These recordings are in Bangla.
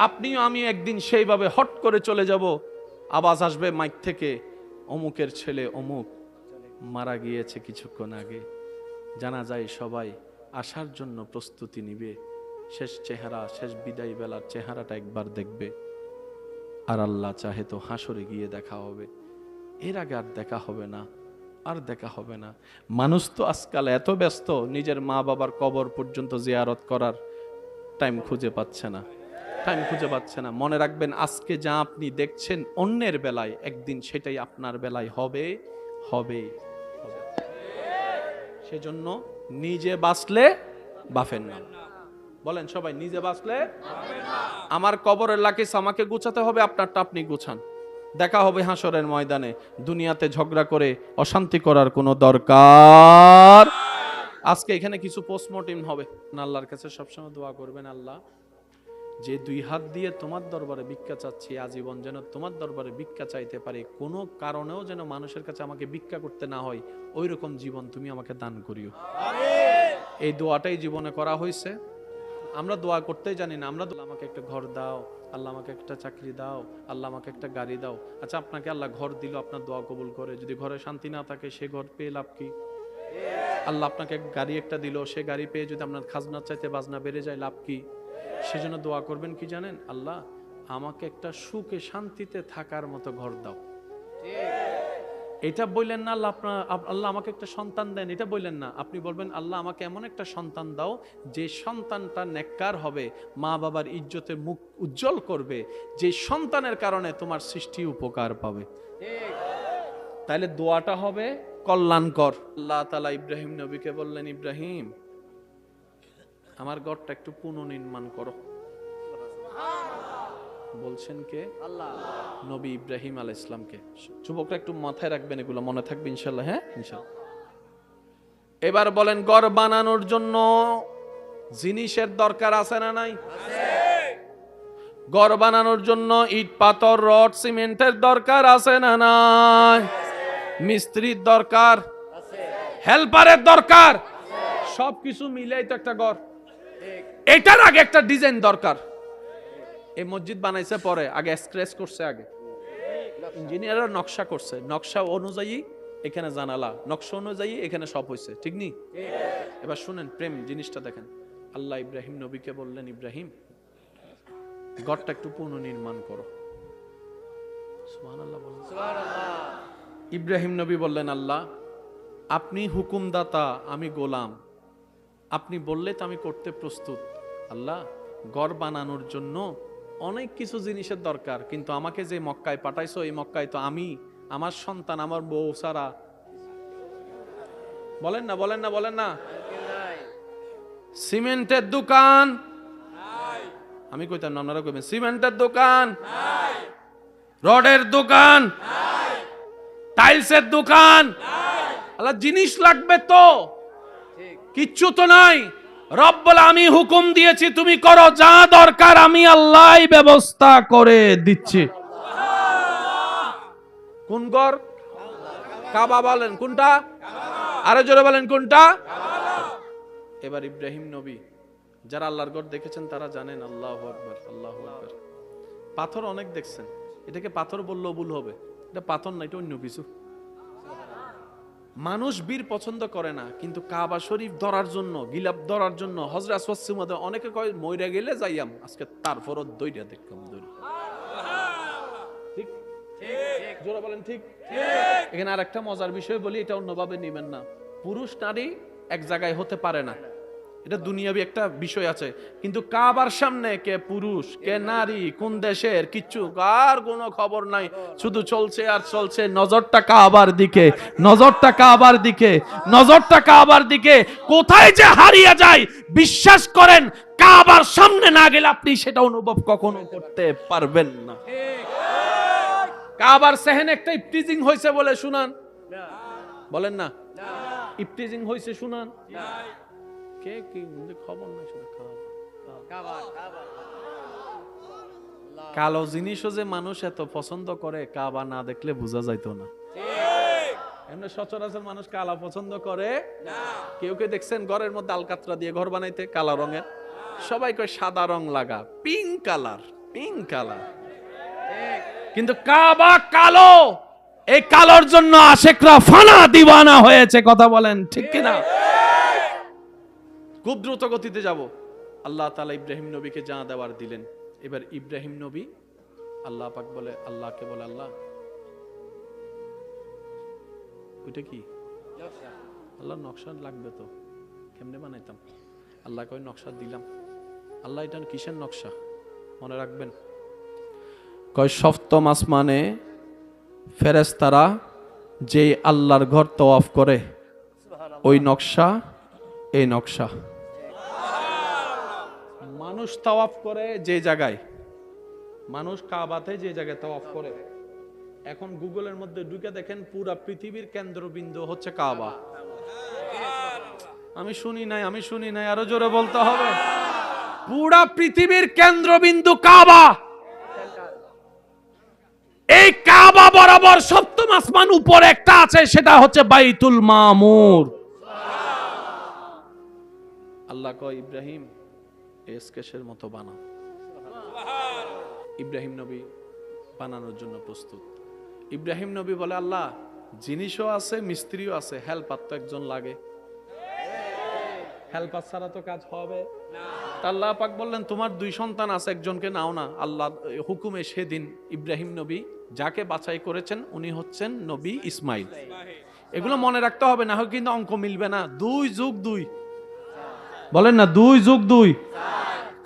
আপনিও আমিও একদিন সেইভাবে হট করে চলে যাব, আওয়াজ আসবে মাইক থেকে, অমুকের ছেলে অমুক মারা গিয়েছে কিছুক্ষণ আগে। জানা যায় সবাই আসার জন্য প্রস্তুতি নিবে, শেষ চেহারা, শেষ বিদায় বেলার চেহারাটা একবার দেখবে। আর আল্লাহ চাহে তো হাসরে গিয়ে দেখা হবে, এর আগে আর দেখা হবে না, আর দেখা হবে না। মানুষ তো আজকাল এত ব্যস্ত, নিজের মা বাবার কবর পর্যন্ত জিয়ারত করার টাইম খুঁজে পাচ্ছে না, টাইম খুঁজে পাচ্ছে না। মনে রাখবেন, আজকে যা আপনি দেখছেন অন্যের বেলায়, একদিন সেটাই আপনার বেলায় হবে, হবে, হবে। সেজন্য নিজে বাঁচলে বাফেন না। বলেন সবাই, নিজে বাঁচলে আমার কবরের লাকিস আমাকে গুছাতে হবে, আপনারটা আপনি গুছান। দেখা হবে হাসরের ময়দানে। দুনিয়াতে ঝগড়া করে অশান্তি করার কোনো দরকার। আজকে এখানে কিছু পোস্টমর্টেম হবে। আল্লাহর কাছে সবসময় দোয়া করবেন, আল্লাহ যে দুই হাত দিয়ে তোমার দরবারে ভিক্ষা চাচ্ছি, আজীবন যেন তোমার দরবারে ভিক্ষা চাইতে পারি, কোনো কারণেও যেন মানুষের কাছে আমাকে ভিক্ষা করতে না হয়, ওই রকম জীবন তুমি আমাকে দান করিও। এই দোয়াটাই জীবনে করা হয়েছে। আমরা দোয়া করতেই জানি না, আমরা আমাকে একটা ঘর দাও, আল্লাহ আমাকে একটা চাকরি দাও, আল্লাহ আমাকে একটা গাড়ি দাও। আচ্ছা, আপনাকে আল্লাহ ঘর দিল, আপনার দোয়া কবুল করে, যদি ঘরে শান্তি না থাকে সে ঘর পেয়ে লাভ কি? আল্লাহ আপনাকে গাড়ি একটা দিল, সে গাড়ি পেয়ে যদি আপনার খাজনার চাইতে বাজনা বেড়ে যায়, লাভ কি? সেজন্য দোয়া করবেন কি জানেন? আল্লাহ আমাকে একটা সুখে শান্তিতে থাকার মতো ঘর দাও। এটা বললেন না আল্লাহ আল্লাহ আমাকে একটা সন্তান দেন, এটা বললেন না। আপনি বলবেন আল্লাহ আমাকে এমন একটা সন্তান দাও যে সন্তানটা নেককার হবে, মা বাবার ইজ্জতের মুখ উজ্জ্বল করবে, যে সন্তানের কারণে তোমার সৃষ্টি উপকার পাবে। তাহলে দোয়াটা হবে কল্যাণকর। আল্লাহ তাআলা ইব্রাহিম নবীকে বললেন, ইব্রাহিম আমার ঘরটা একটু পুনর্নির্মাণ করো। বলছেন কে? আল্লাহ। নবী ইব্রাহিম আলাইহিস সালামকে। যুবকরা একটু মাথায় রাখবেন, এগুলো মনে থাকবে ইনশাআল্লাহ। হ্যাঁ, ইনশাআল্লাহ। এবার বলেন, ঘর বানানোর জন্য জিনিসের দরকার আছে না নাই? আছে। ঘর বানানোর জন্য ইট পাথর রড সিমেন্টের দরকার আছে না নাই? মিস্ত্রির দরকার আছে, হেল্পারের দরকার আছে, সবকিছু মিলেই তো একটা ঘর। এটার আগে একটা ডিজাইন দরকার। এই মসজিদ বানাইছে পরে, আগে স্ক্র্যাচ করছে, আগে ইঞ্জিনিয়াররা নকশা করছে, নকশা অনুযায়ী এখানে জানালা, নকশা অনুযায়ী এখানে সব হয়েছে, ঠিক নি? এবার শুনেন, প্রেম জিনিসটা দেখেন। আল্লাহ ইব্রাহিম নবীকে বললেন, ইব্রাহিম ঘরটা একটু পুনর্নির্মাণ করো। সুবহানাল্লাহ বলেন। সুবহানাল্লাহ। ইব্রাহিম নবী বললেন, আল্লাহ আপনি হুকুমদাতা, আমি গোলাম, আপনি বললে তো আমি করতে প্রস্তুত। আল্লাহ ঘর বানানোর জন্য অনেক কিছু জিনিসের দরকার, কিন্তু আমাকে যে মক্কায় পাঠাইছো, এই মক্কায় তো আমি, আমার সন্তান, আমার বউ সারা, বলেন না, বলেন না, বলেন না। সিমেন্টের দোকান আমি কইতাম না, আপনারা কইবেন সিমেন্টের দোকান, রডের দোকান, টাইলসের দোকান। আল্লাহ জিনিস লাগবে তো, কিচ্ছু তো নাই। রব বলে আমি হুকুম দিয়েছি, তুমি করো, যা দরকার আমি আল্লাহই ব্যবস্থা করে দিচ্ছি। কোন ঘর? কাবা। বলেন কোনটা? আরো জোরে বলেন কোনটা? এবার ইব্রাহিম নবী, যারা আল্লাহর ঘর দেখেছেন তারা জানেন, আল্লাহু আকবার, আল্লাহু আকবার। পাথর অনেক দেখছেন, এটাকে পাথর বললেও ভুল হবে, এটা পাথর না, এটা অন্য কিছু। মানুষ বীর পছন্দ করে না, কিন্তু কাবা শরীফ ধরার জন্য, গিলাপ ধরার জন্য, হযরত আসওয়াদ মধ্যে অনেকে কয় মইরা গেলে যাইয়াম, আজকে তারপরও দইটা দেখলাম দই। ঠিক ঠিক জোরে বলেন ঠিক ঠিক। এখানে আরেকটা মজার বিষয় বলি, এটা অন্যভাবে নেবেন না। পুরুষ নারী এক জায়গায় হতে পারে না, এটা দুনিয়াবি একটা বিষয় আছে, কিন্তু কাবার সামনে কে পুরুষ কে নারী, কোন দেশের, কিচ্ছু আর কোনো খবর নাই। শুধু চলছে আর চলছে, নজরটা কাবার দিকে, নজরটা কাবার দিকে, নজরটা কাবার দিকে। কোথায় যে হারিয়ে যায়, বিশ্বাস করেন কাবার সামনে না গেলে আপনি সেটা অনুভব কখনো করতে পারবেন না। কাবার সেহেন একটা ইফতিজিং হয়েছে বলে শুনান, বলেন না, ইফতিজিং হয়েছে শুনান। কে কি খবর নাই, শুধু কালো জিনিসও যে মানুষ এত পছন্দ করে, কাবা না দেখলে বোঝা যাইতো না। এমনি সচরাচর মানুষ কালা পছন্দ করে না। কেউ কেউ দেখছেন ঘরের মধ্যে আলকাতরা দিয়ে ঘর বানাইতে, কালা রঙের, সবাই কয় সাদা রং লাগা, পিঙ্ক কালার। পিঙ্ক কালার, কিন্তু কাবা কালো। এই কালোর জন্য আশেকরা ফানা দিওয়ানা হয়েছে। কথা বলেন ঠিক কিনা? খুব দ্রুত গতিতে যাব। আল্লাহ তাআলা ইব্রাহিম নবীকে জানা দেওয়ার দিলেন। এবার ইব্রাহিম নবী আল্লাহ পাক বলে, আল্লাহকে বলে, আল্লাহ ওইটা কি? আল্লাহ নকশা লাগবে তো, কেমনে বানাইতাম? আল্লাহ কই নকশা দিলাম। আল্লাহ এটা কিসের নকশা? মনে রাখবেন, কয় সপ্তম আসমানে ফেরেশতারা যে আল্লাহর ঘর তওয়াফ করে, ওই নকশা এই নকশা। মানুষ তওয়াফ করে যে জায়গায়, মানুষ কাবাতে যে জায়গায় তওয়াফ করে, এখন গুগলের মধ্যে ঢুকে দেখেন পুরা পৃথিবীর কেন্দ্রবিন্দু হচ্ছে কাবা। আমি শুনি নাই, আরো জোরে বলতে হবে। পুরা পৃথিবীর কেন্দ্রবিন্দু কাবা। এই কাবা বরাবর সপ্তম আসমান উপরে একটা আছে, সেটা হচ্ছে বাইতুল মামুর। আল্লাহ কয় ইব্রাহিম এসকেশের মতো বানাও। ইব্রাহিম নবী বানানোর জন্য প্রস্তুত। ইব্রাহিম নবী বলে, আল্লাহ জিনিসও আছে, মিস্ত্রিও আছে, হেল্পার তো একজন লাগে, হেল্পার ছাড়া তো কাজ হবে না। আল্লাহ পাক বললেন, তোমার 2 সন্তান আছে, একজনকে নাও না। আল্লাহ হুকুমে সেদিন ইব্রাহিম নবী যাকে বাছাই করেছেন উনি হচ্ছেন নবী ইসমাইল। এগুলো মনে রাখতে হবে, না হয় কিন্তু অঙ্ক মিলবে না। 2 যোগ 2 বলেন না, 2 যোগ 2।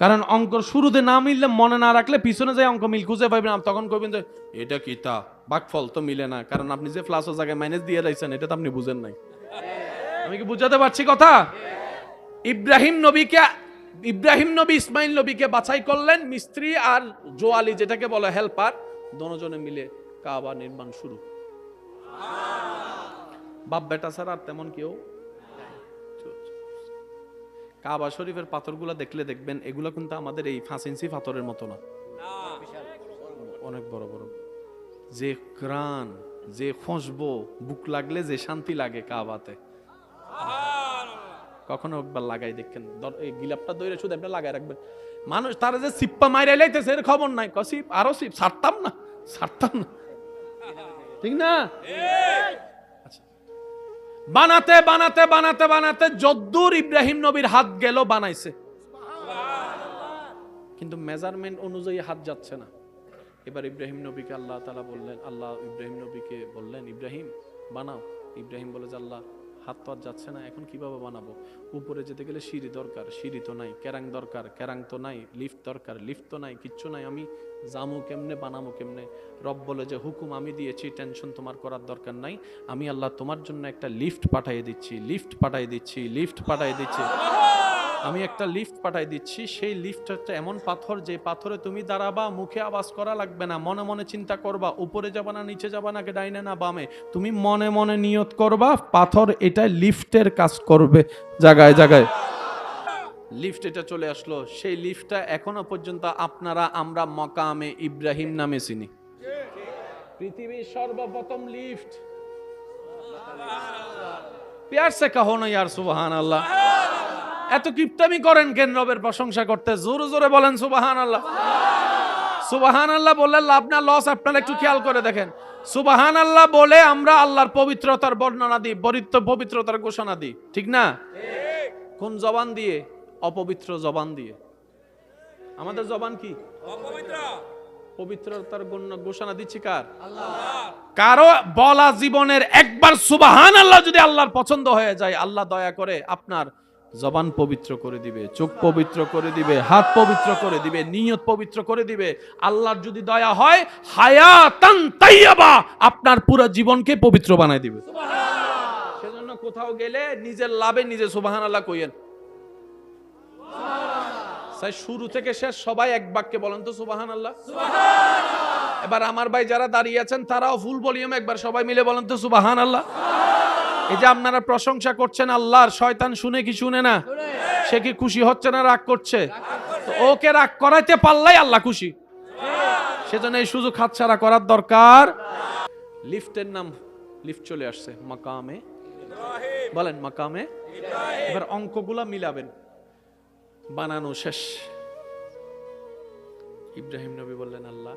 কারণ অঙ্কর শুরুতে না মিললে, মনে না রাখলে পিছনে যায় অঙ্ক মিল খুঁজে পাবেন, তখন কইবেন যে এটা কি তা, ভাগফল তো মিলে না। কারণ আপনি যে প্লাস ও জায়গায় মাইনাস দিয়ে রাখছেন, এটা তো আপনি বুঝেন নাই। আমি কি বুঝাতে পারছি কথা? ইব্রাহিম নবী ইসমাইল নবীকে বাছাই করলেন, মিস্ত্রি আর জোয়ালি যেটাকে বলে হেল্পার, দুজনে মিলে কাবা নির্মাণ শুরু। বাপ বেটা ছাড়া আর তেমন কেউ। কাবা শরীফের পাথরগুলো দেখলে দেখবেন এগুলো কিন্তু আমাদের এই 5 ইঞ্চি পাথরের মতো না, অনেক বড় বড়। যে ক্রান, যে ফসবো, বুক লাগলে যে শান্তি লাগে কাবাতে, কখনো একবার লাগাই দেখেন। এই গিলাপটা দইরে শুধু একটা লাগাই রাখবেন। মানুষ তারা যে সিপ্পা মাইরে লাইতেছে এর খবর নাই, কসিপ আরো সিপ ছাড়তাম না। ঠিক না? বানাতে বানাতে বানাতে বানাতে যদ্দূর ইব্রাহিম নবীর হাত গেল বানাইছে, কিন্তু মেজারমেন্ট অনুযায়ী হাত যাচ্ছে না। এবার ইব্রাহিম নবীকে আল্লাহ তাআলা বললেন, আল্লাহ ইব্রাহিম নবীকে বললেন, ইব্রাহিম বানাও। ইব্রাহিম বলে যে আল্লাহ হাত তো আর যাচ্ছে না, এখন কিভাবে বানাবো? উপরে যেতে গেলে সিঁড়ি দরকার, সিঁড়ি তো নাই। কেরাং দরকার, কেরাং তো নাই। লিফট দরকার, লিফট তো নাই। কিচ্ছু নাই। আমি জামু কেমনে, বানাবো কেমনে? রব বলে যে হুকুম আমি দিয়েছি, টেনশন তোমার করার দরকার নাই। আমি আল্লাহ তোমার জন্য একটা লিফট পাঠিয়ে দিচ্ছি, লিফট পাঠিয়ে দিচ্ছি, লিফট পাঠিয়ে দিচ্ছি। আমি একটা লিফট পাঠাই দিচ্ছি। সেই লিফট হচ্ছে এমন পাথর, যে পাথরে তুমি দাঁড়াবা, মুখে আওয়াজ করা লাগবে না, মনে মনে চিন্তা করবা, উপরে যাবা না নিচে যাবা না, ডাইনে না বামে, তুমি মনে মনে নিয়ত করবা, পাথর এটা লিফটের কাজ করবে জায়গায় জায়গায়। লিফট এটা চলে আসলো। সেই লিফটটা এখনো পর্যন্ত আপনারা আমরা মাকামে ইব্রাহিম নামে চিনি। পৃথিবীর সর্বপ্রথম লিফট। প্যার সে কাহো না ইয়ার সুবহানাল্লাহ। এত কিপটামি করেন কেন রবের প্রশংসা করতে? জোরে জোরে বলেন সুবহানাল্লাহ। সুবহানাল্লাহ বললে লাভ না লস, আপনারা একটু খেয়াল করে দেখেন। সুবহানাল্লাহ বলে আমরা আল্লাহর পবিত্রতার বর্ণনা দিই, পবিত্রতার ঘোষণা দিই, ঠিক না? কোন জবান দিয়ে? অপবিত্র জবান দিয়ে। আমাদের জবান কি? অপবিত্র। পবিত্রতার ঘোষণা দিচ্ছি কার? আল্লাহ। কারো বলা জীবনের একবার সুবহানাল্লাহ যদি আল্লাহর পছন্দ হয়ে যায়, আল্লাহ দয়া করে আপনার জবান পবিত্র করে দিবে, চোখ পবিত্র করে দিবে, হাত পবিত্র করে দিবে, নিয়ত পবিত্র করে দিবে। আল্লাহর যদি দয়া হয়, হায়াতান তাইয়্যিবা, আপনার পুরো জীবনকে পবিত্র বানায় দিবে। সুবহানাল্লাহ। সেজন্য কোথাও গেলে নিজের লাভে নিজে সুবহানাল্লাহ কইয়েন। সাই শুরু থেকে শেষ সবাই এক বাক্যে বলেন তো সুবহানাল্লাহ। সুবহানাল্লাহ। এবার আমার ভাই যারা দাঁড়িয়ে আছেন তারাও ফুল ভলিউম একবার সবাই মিলে বলেন তো সুবহানাল্লাহ। এই যে আপনারা প্রশংসা করছেন আল্লাহর, শয়তান শুনে কি শুনে না? সে কি খুশি হচ্ছে না রাগ করছে? তো ওকে রাগ করাইতে পারলেই আল্লাহ খুশি। সেজন্য এই সুযোগ হাতছাড়া করার দরকার। লিফটের নাম, লিফট চলে আসছে মাকামে ইব্রাহিম। বলেন মাকামে ইব্রাহিম। এবার অঙ্কগুলা মিলাবেন। বানানো শেষ। ইব্রাহিম নবী বললেন, আল্লাহ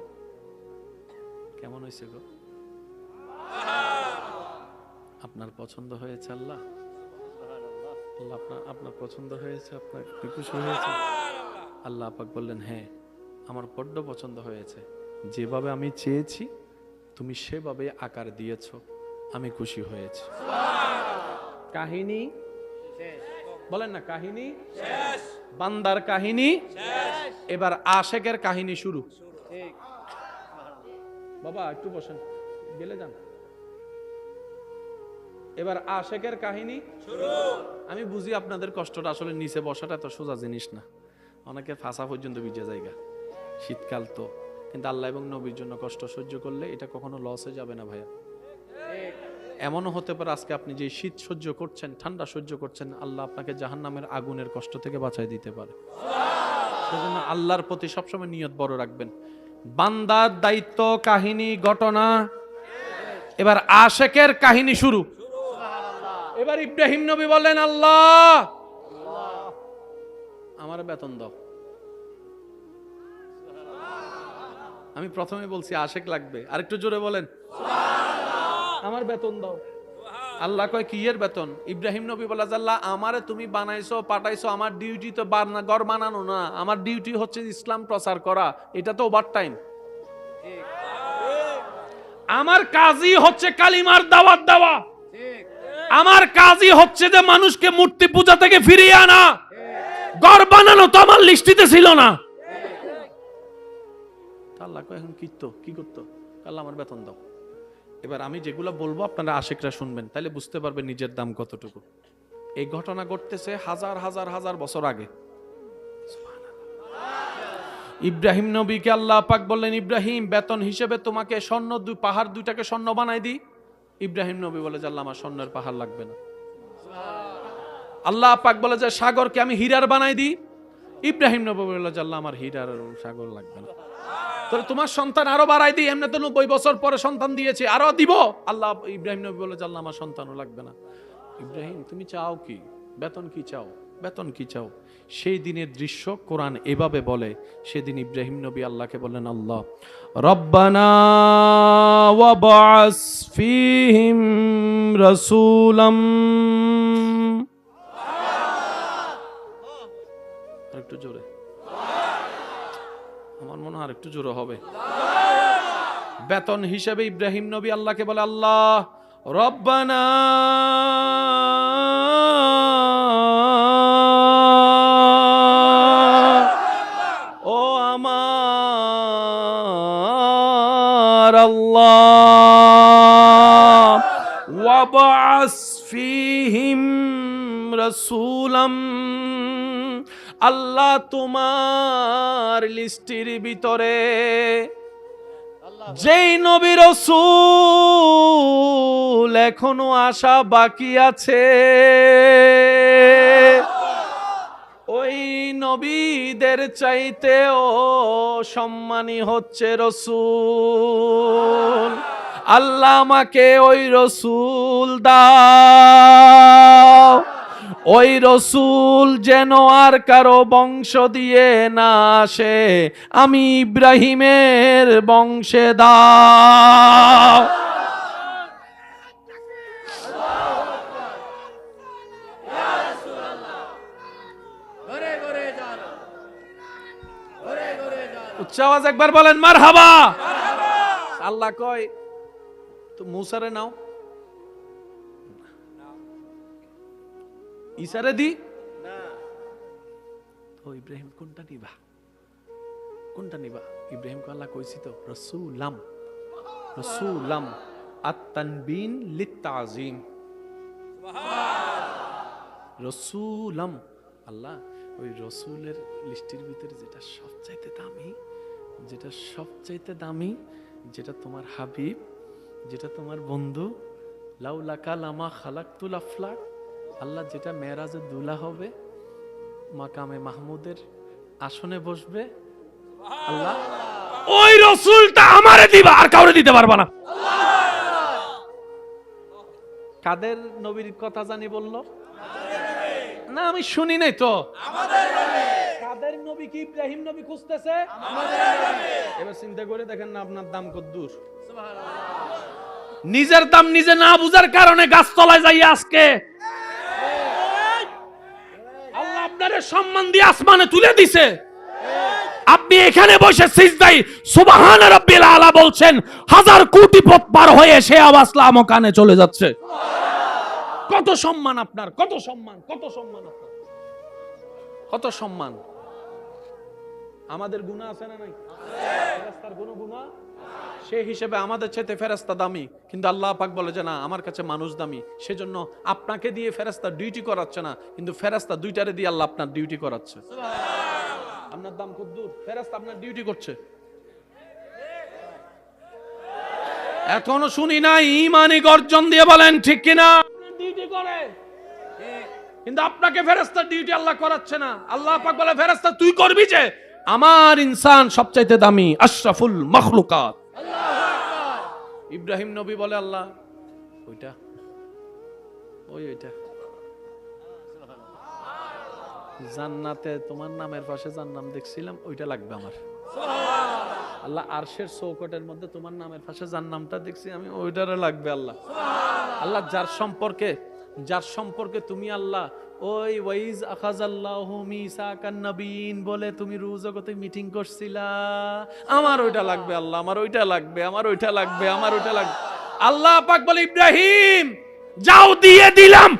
কেমন হয়েছে গো? আপনার পছন্দ হয়েছে? আল্লাহ আল্লাহ আপনার পছন্দ হয়েছে? আপনার খুশি হয়েছে? আল্লাহ পাক বললেন, হ্যাঁ আমার বড্ড পছন্দ হয়েছে। যেভাবে আমি চেয়েছি তুমি সেভাবে আকার দিয়েছো, আমি খুশি হয়েছি। কাহিনী বলেন না, কাহিনী শেষ, বান্দার কাহিনী শেষ, এবার আশেকের কাহিনী শুরু। বাবা একটু বসেন, গেলে যান। এবার আশেকের কাহিনী শুরু। আমি বুঝি আপনাদের কষ্টটা, আসলে নিচে বসাটা তো সোজা জিনিস না, অনেকে ফাঁসা পর্যন্ত ভিজে জায়গা, শীতকাল তো। কিন্তু আল্লাহ এবং নবীর জন্য কষ্ট সহ্য করলে এটা কখনো লসে যাবে না ভাইয়া। এমনও হতে পারে আজকে আপনি যে শীত সহ্য করছেন, ঠান্ডা সহ্য করছেন, আল্লাহ আপনাকে জাহান্নামের আগুনের কষ্ট থেকে বাঁচাই দিতে পারে। সেজন্য আল্লাহর প্রতি সবসময় নিয়ত বড় রাখবেন। বান্দার দায়িত্ব, কাহিনী, ঘটনা। এবার আশেকের কাহিনী শুরু। এবার ইব্রাহিম নবী বললেন, আল্লাহ আমার বেতন দাও। আমি প্রথমে বলছি আশেক লাগবে, আরেকটু জোরে বলেন, আমার বেতন দাও। আল্লাহ কয়, কি এর বেতন? ইব্রাহিম নবী বলে, আল্লাহ আমারে তুমি বানাইছো, পাঠাইছো, আমার ডিউটি তো ঘর বানানো না, আমার ডিউটি হচ্ছে ইসলাম প্রচার করা, এটা তো ওভার টাইম। আমার কাজই হচ্ছে কালিমার দাওয়াত দেওয়া, আমার কাজই হচ্ছে যে মানুষকে মূর্তি পূজা থেকে ফিরিয়ে আনা। ঘর বানানো তো আমার লিস্টিতে ছিল না। আল্লাহ কয়, এখন কি করতো? আল্লাহ আমার বেতন দাও। এবার আমি যেগুলো বলবো আপনারা আশিকরা শুনবেন, তাহলে বুঝতে পারবেন নিজের দাম কতটুকু। এই ঘটনা ঘটতেছে হাজার হাজার হাজার বছর আগে। ইব্রাহিম নবীকে আল্লাহ পাক বললেন, ইব্রাহিম বেতন হিসেবে তোমাকে স্বর্ণ পাহাড় দুইটাকে স্বর্ণ বানাই দিই। ইব্রাহিম নবী বলে যে, আল্লাহ আমার স্বর্ণের পাহাড় লাগবে না। আল্লাহ পাক বলে যে, সাগরকে আমি হীরার বানাই দিই। ইব্রাহিম নবী বলে যে, আল্লাহ আমার হীরার সাগর লাগবে না। তাহলে তোমার সন্তান আরো বাড়াই দিই, এমনি তো 90 বছর পরে সন্তান দিয়েছে, আরো দিব। আল্লাহ ইব্রাহিম নবী বলে যে, আল্লাহ আমার সন্তানও লাগবে না। ইব্রাহিম তুমি চাও কি? বেতন কি চাও? বেতন কি চাও? সেই দিনের দৃশ্য কোরআন এভাবে বলে। সেদিন ইব্রাহিম নবী আল্লাহকে বললেন, আল্লাহ রব্বানা ওয়াবাস ফীহিম রাসূলাম। আরেকটু জোরে, আমার মনে হয় আরেকটু জোরে হবে। বেতন হিসেবে ইব্রাহিম নবী আল্লাহকে বলে, আল্লাহ রব্বানা ও আমার আল্লাহ ওয়াবাস ফীহিম রাসূলাম। আল্লাহ তোমার লিস্টির ভিতরে যেই নবী রাসূল এখনো আসা বাকি আছে, ওই নবীদের চাইতেও সম্মানী হচ্ছে রাসূল। আল্লাহ আমাকে ওই রাসূল দাও, ওই রাসূল যেন আর কারো বংশ দিয়ে না আসে, আমি ইব্রাহিমের বংশে দাও। উচ্চ আওয়াজ একবার বলেন মারহাবা। আল্লাহ কয়, তো মুসারে নাও, ইসারে দি না। তো ইব্রাহিম কোনটা নিবা? কোনটা নিবা? ইব্রাহিম কে আল্লাহ কইছি তো রাসূলাম, রাসূলাম আত-তানবিন লিত-তাযীম, সুবহান রাসূলাম। আল্লাহ ওই রাসূলের লিস্টের ভিতরে যেটা সবচাইতে দামি, যেটা সবচাইতে দামি, যেটা তোমার হাবিব, যেটা তোমার বন্ধু, লাউলাকা লামা খালাকতুল আফলাক, আল্লাহ যেটা মেরাজে দুলা হবে, মাকামে মাহমুদের আসনে বসবে, আল্লাহ ওই রাসূলটা আমারে দিবা, আর কাউরে দিতে পারবা না। কাদের নবীর কথা জানি বললো না, আমি শুনি নাই তো। কাদের নবী কি ইব্রাহিম নবী খুঁজতেছে? এবার চিন্তা করে দেখেন না আপনার দাম কত দূর। নিজের দাম নিজে না বুঝার কারণে গাছতলায় যাই আজকে আল্লাহ আপনার সম্মান দিয়ে আসমানে তুলে দিছে। আপনি এখানে বসে সিজদাই সুবহান রাব্বিল আলা বলছেন, হাজার কোটি পথ পার হয়ে সে আওয়াজ লামো কানে চলে যাচ্ছে। কত সম্মান আপনার, কত সম্মান, কত সম্মান আপনার, কত সম্মান। আমাদের গুনাহ আছে না নাই? ফেরেশতার কোনো গুনাহ? সেই হিসেবে আমাদের চাইতে ফেরেশতা দামি, কিন্তু আল্লাহ পাক বলে যে না, আমার কাছে মানুষ দামি। সেজন্য আপনাকে দিয়ে ফেরেশতা ডিউটি করাচ্ছে না, কিন্তু ফেরেশতা দুইটারে দিয়ে আল্লাহ আপনার ডিউটি করাচ্ছে। আপনার দাম কত দূর, ফেরেশতা আপনার ডিউটি করছে। এখনো শুনি না ঈমানি গর্জন দিয়ে বলেন ঠিক কিনা? ডিউটি করে, কিন্তু আপনাকে ফেরেশতা ডিউটি আল্লাহ করাচ্ছে না। আল্লাহ পাক বলে ফেরেশতা তুই করবি যে, আমার ইনসান সবচাইতে দামি, আশরাফুল মাখলুকাত। ইব্রাহিম নবী বলে আল্লাহ ওইটা ওইটা জান্নাতে তোমার নামের পাশে যার নাম দেখছিলাম ওইটা লাগবে আমার। আল্লাহ আরশের চৌকটের মধ্যে তোমার নামের পাশে যার নামটা দেখছি আমি ওইটারে লাগবে আল্লাহ। আল্লাহ যার সম্পর্কে তুমি আল্লাহ ওই ওয়াইজ আখাযাল্লাহু মিসাকান নাবিয়িন বলে তুমি রুহ জগতে মিটিং করছিলা, আমার ওইটা লাগবে আল্লাহ, আমার ওইটা লাগবে, আমার ওইটা লাগবে, আমার ওইটা লাগবে। আল্লাহ পাক বলে ইব্রাহিম যাও দিয়ে দিলাম।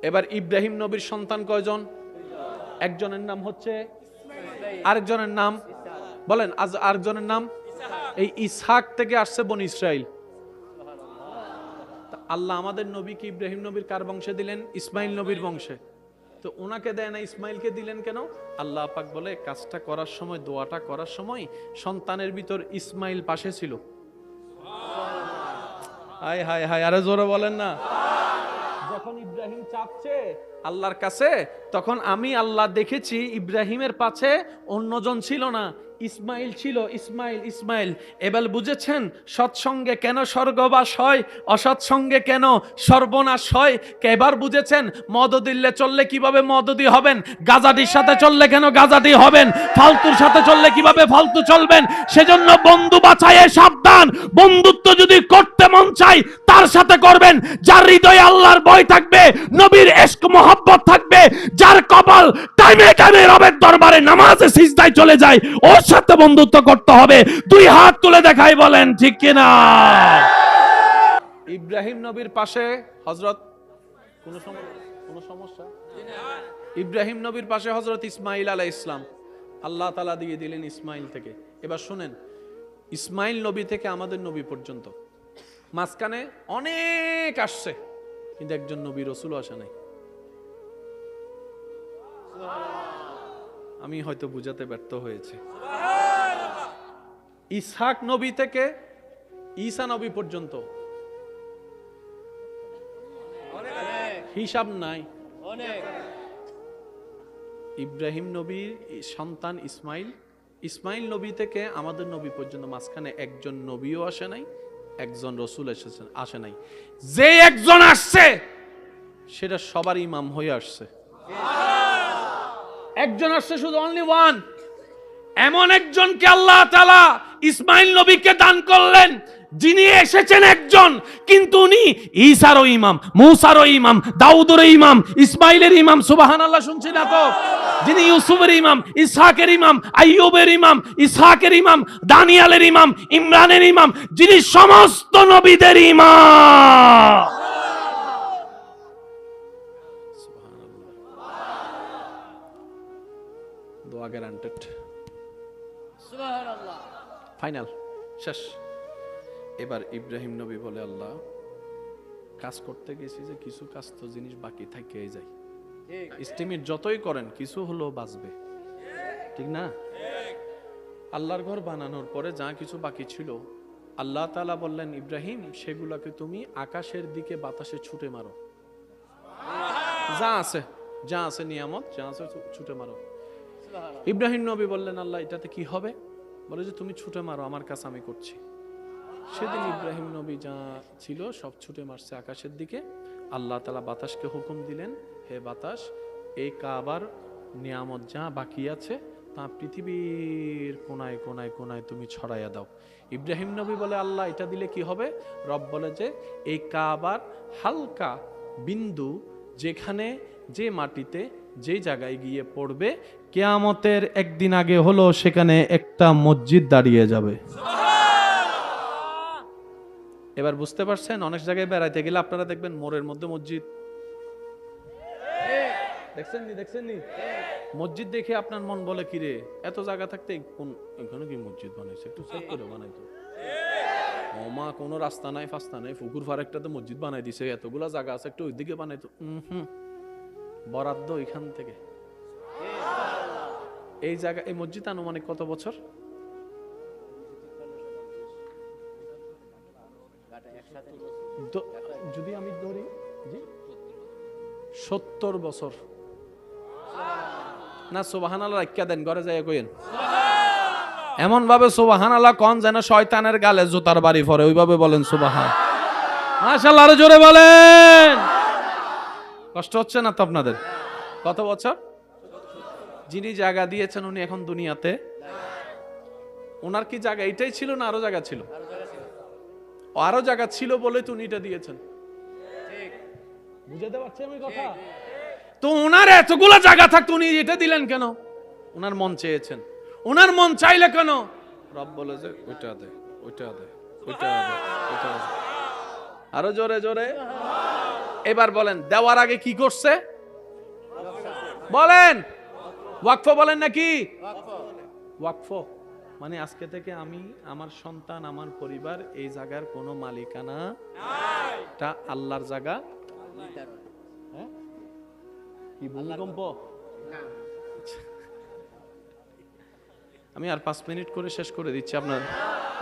এবার ইব্রাহিম নবীর সন্তান কয়জন? একজনের নাম হচ্ছে, আরেকজনের নাম বলেন, আরেকজনের নাম এই ইসহাক থেকে আসছে বনি ইসরাইল। আল্লাহ আমাদের নবীকে ইব্রাহিম নবীর কার বংশে দিলেন? ইসমাইল নবীর বংশে। তো ওনাকে দেয় না, ইসমাইলকে দিলেন কেন? আল্লাহ পাক বলে কাজটা করার সময়, দোয়াটা করার সময় সন্তানের ভিতর ইসমাইল পাশে ছিল। হায় হায় হায়, আরে জোরে বলেন না। যখন ইব্রাহিম চাচ্ছে আল্লাহর কাছে, তখন আমি আল্লাহ দেখেছি ইব্রাহিমের পাশে অন্যজন ছিল না, ইসমাইল ছিল। ইসমাইল। এবার বুঝেছেন সৎসঙ্গে কেন স্বর্গবাস হয়, অসৎসঙ্গে কেন সর্বনাশ হয়। এবার বুঝেছেন মদদিল্লে চললে কিভাবে মদদি হবেন, গাজাটির সাথে চললে কেন গাজাটি হবেন, ফালতুর সাথে চললে কিভাবে ফালতু চলবেন। সেজন্য বন্ধু বাছাই সাবধান। বন্ধুত্ব যদি করতে মন চাই তার সাথে করবেন যার হৃদয়ে আল্লাহর ভয় থাকবে, নবীর ইশক মোহাব্বত থাকবে, যার কপাল টাইমে টাইমে রবের দরবারে নামাজে সিজদায় চলে যায়, ওর সাথে বন্ধুত্ব করতে হবে। দুই হাত তুলে দেখাই বলেন ঠিক কিনা? ইব্রাহিম নবীর পাশে হযরত কোন সমস্যা? ইব্রাহিম নবীর পাশে হযরত ইসমাইল আলাইহিস সালাম আল্লাহ তাআলা দিয়ে দিলেন ইসমাইল থেকে। এবার শুনেন, ইসমাইল নবী থেকে আমাদের নবী পর্যন্ত মাঝখানে অনেক আসছে, কিন্তু একজন নবী রাসূল আসে নাই। আমি হয়তো বুঝাতে ব্যর্থ হয়েছে। ইসহাক নবী থেকে ঈসা নবী পর্যন্ত হিসাব নাই। ইব্রাহিম নবীর সন্তান ইসমাইল নবী থেকে আমাদের নবী পর্যন্ত মাঝখানে একজন নবীও আসে নাই, একজন রাসূল আসে নাই। যে একজন আসছে সেটা সবার ইমাম হয়ে আসছে। একজন আসছে, শুধু অনলি ওয়ান। এমন একজনকে আল্লাহ তাআলা ইসমাইল নবীকে দান করলেন, যিনি এসেছেন একজন, কিন্তু উনি ঈসারও ইমাম, মূসারও ইমাম, দাউদেরও ইমাম, ইসমাইলের ইমাম। সুবহানাল্লাহ, শুনছি না তো? যিনি ইউসুফের ইমাম, ইসহাকের ইমাম, আইয়ুবের ইমাম, ইসহাকের ইমাম, দানিয়ালের ইমাম, ইমরানের ইমাম, যিনি সমস্ত নবীদের ইমাম। দোয়া গ্যারান্টেড, সুবহানাল্লাহ, ফাইনাল, শেষ। এবার ইব্রাহিম নবী বলে আল্লাহ কাজ করতে গেছি যে কিছু কাজ তো জিনিস বাকি থেকেই যায়, এস্টিমেট যতই করেন কিছু হলো বাঁচবে, ঠিক না? আল্লাহর ঘর বানানোর পরে যা কিছু বাকি ছিল আল্লাহ তাআলা বললেন ইব্রাহিম সেগুলোকে তুমি আকাশের দিকে বাতাসে ছুটে মারো, যা আছে নিয়ামত যা আছে ছুটে মারো। ইব্রাহিম নবী বললেন আল্লাহ এটাতে কি হবে? বলে যে তুমি ছুটে মারো, আমার কাজ আমি করছি। সেদিন ইব্রাহিম নবী যা ছিল সব ছুটে মারছে আকাশের দিকে। আল্লাহ তাআলা বাতাসকে হুকুম দিলেন, হে বাতাস এই কাবার নিয়ামত যা বাকি আছে তা পৃথিবীর কোনায় কোনায় কোনায় তুমি ছড়াইয়া দাও। ইব্রাহিম নবী বলে, আল্লাহ এটা দিলে কি হবে? রব বলে যে এই কাবার হালকা বিন্দু যেখানে, যে মাটিতে, যে জায়গায় গিয়ে পড়বে, কিয়ামতের একদিন আগে হলো সেখানে একটা মসজিদ দাঁড়িয়ে যাবে। এবার বুঝতে পারছেন? অনেক জায়গায় বেড়াইতে গেলে আপনারা দেখবেন মোড়ের মধ্যে মসজিদ, দেখছেন নি? মসজিদ দেখে আপনার মন বলে, কিরে এত জায়গা থাকতে কোন এখানে কি মসজিদ বানাইছে? একটু চেক করে বানাইতো। ওমা, কোনো রাস্তা নাই, ফাস্তা নাই, পুকুর ফারেকটাতে মসজিদ বানাই দিছে, এতগুলা জায়গা আছে, একটু ওইদিকে বানাইতো। বরাদ্দ এখান থেকে। এই জায়গা, এই মসজিদ আনুমানিক কত বছর? যদি আমি ধরি 70 বছর। না সুবহানাল্লাহ রাখিয়া দেন, ঘরে যাই কইেন এমন ভাবে সুবহানাল্লাহ কোন যেন শয়তানের গালে জুতার বাড়ি পড়ে, ওইভাবে বলেন সুবহান। মাশাআল্লাহ, আরো জোরে বলেন। কষ্ট হচ্ছে না তো আপনাদের? কত বছর? যিনি জায়গা দিয়েছেন উনি এখন দুনিয়াতে। ওনার কি জায়গা এটাই ছিল না আরো জায়গা ছিল? আরো জায়গা ছিল বলে তো উনি এটা দিয়েছেন। বুঝাতে পারছি আমি কথা? তো ওনার এতগুলো জায়গা থাকতো, উনি এটা দিলেন কেন? ওনার মন চেয়েছেন। ওনার মন চাইলে কেন? রব বলে যে ওইটা দে, ওইটা দে, ওইটা দে, ওইটা দে। আরো জোরে জোরে। এবার বলেন, দেওয়ার আগে কি করছে? বলেন ওয়াকফ বলেন নাকি? ওয়াকফ মানে আজকে থেকে আমি, আমার সন্তান, আমার পরিবার এই জায়গার কোনো মালিকানা নাই, এটা আল্লাহর জায়গা। কি ভূমিকম্প? আমি আর 5 মিনিট করে শেষ করে দিচ্ছি।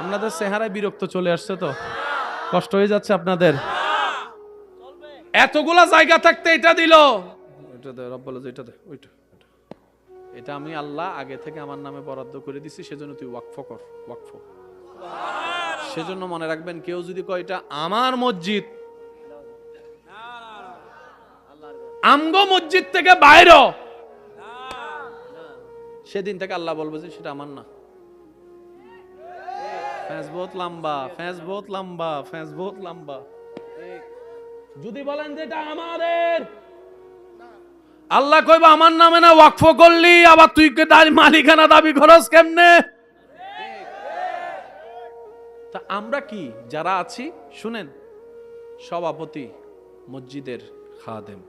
আপনাদের চেহারায় বিরক্ত চলে আসছে তো, কষ্ট হয়ে যাচ্ছে আপনাদের? এতগুলা জায়গা থাকতে এটা দিল, ওইটা দে, রব বলে যে এটা দে, ওইটা, এটা আমি আল্লাহ আগে থেকে আমার নামে বরাদ্দ করে দিছি, সেজন্য তুই ওয়াকফ কর। ওয়াকফ সেজন্য মনে রাখবেন, কেউ যদি কয় এটা আমার মসজিদ, আমগো মসজিদ থেকে বাইরে, সেদিন থেকে আল্লাহ বলবে যে সেটা আমার না। ফ্যাঁস বহুত লম্বা, ফ্যাঁস বহুত লম্বা, ফ্যাঁস বহুত লম্বা। যদি বলেন যে এটা আমাদের, আল্লাহ কইবা আমার নামে না ওয়াকফ করলি, আবার তুই মালিকানা দাবি করস কেমনে? তা আমরা কি যারা আছি শুনেন, সভাপতি মসজিদের খাদেম,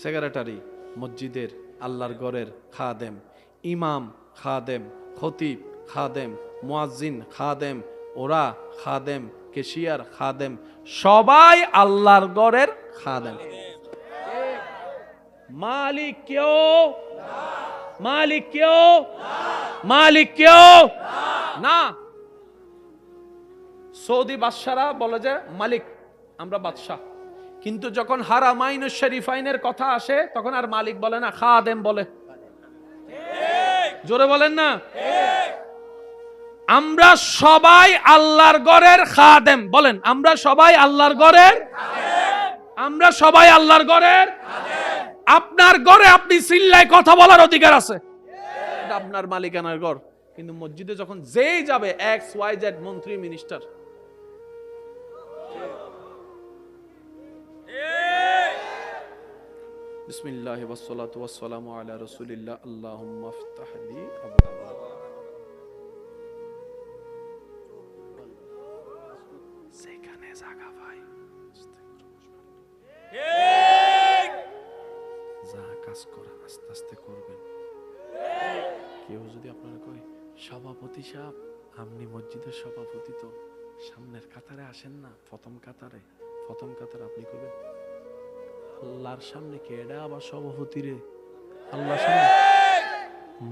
সেক্রেটারি মসজিদের আল্লাহর ঘরের খাদেম, ইমাম খাদেম, খতিব খাদেম, মুয়াজ্জিন খাদেম, ওরা খাদেম, কেশিয়ার খাদেম, সবাই আল্লাহর ঘরের খাদেম। মালিক কেউ? মালিক কেউ? মালিক কেউ না। সৌদি বাদশারা বলে যে মালিক, আমরা বাদশাহ, কিন্তু যখন হারামাইন ও শরীফাইনের কথা আসে তখন আর মালিক বলে না, খাদেম বলে। জোরে বলেন না। আমরা সবাই আল্লাহর ঘরের খাদেম। বলেন, আমরা সবাই আল্লাহর ঘরের, আমরা সবাই আল্লাহর ঘরের। আপনার ঘরে আপনি চিল্লায় কথা বলার অধিকার আছে, এটা আপনার মালিকানার ঘর। কিন্তু মসজিদে যখন যেই যাবে, XYZ মন্ত্রী, মিনিস্টার, বিসমিল্লাহি ওয়াসসালাতু ওয়াসসালামু আলা রাসূলিল্লাহ, আল্লাহুম্মা ইফতাহ লি আবওয়াব। সেখানে জায়গা ভাই, যা কাজ করেন আস্তে আস্তে করবেন। কেউ যদি আপনারা কয় সভাপতি সাহেব, আপনি মসজিদের সভাপতি, তো সামনের কাতারে আসেন না, প্রথম কাতারে আপনি করবেন আল্লাহর সামনে। কেডা আবার সভাপতি রে? আল্লাহর সামনে।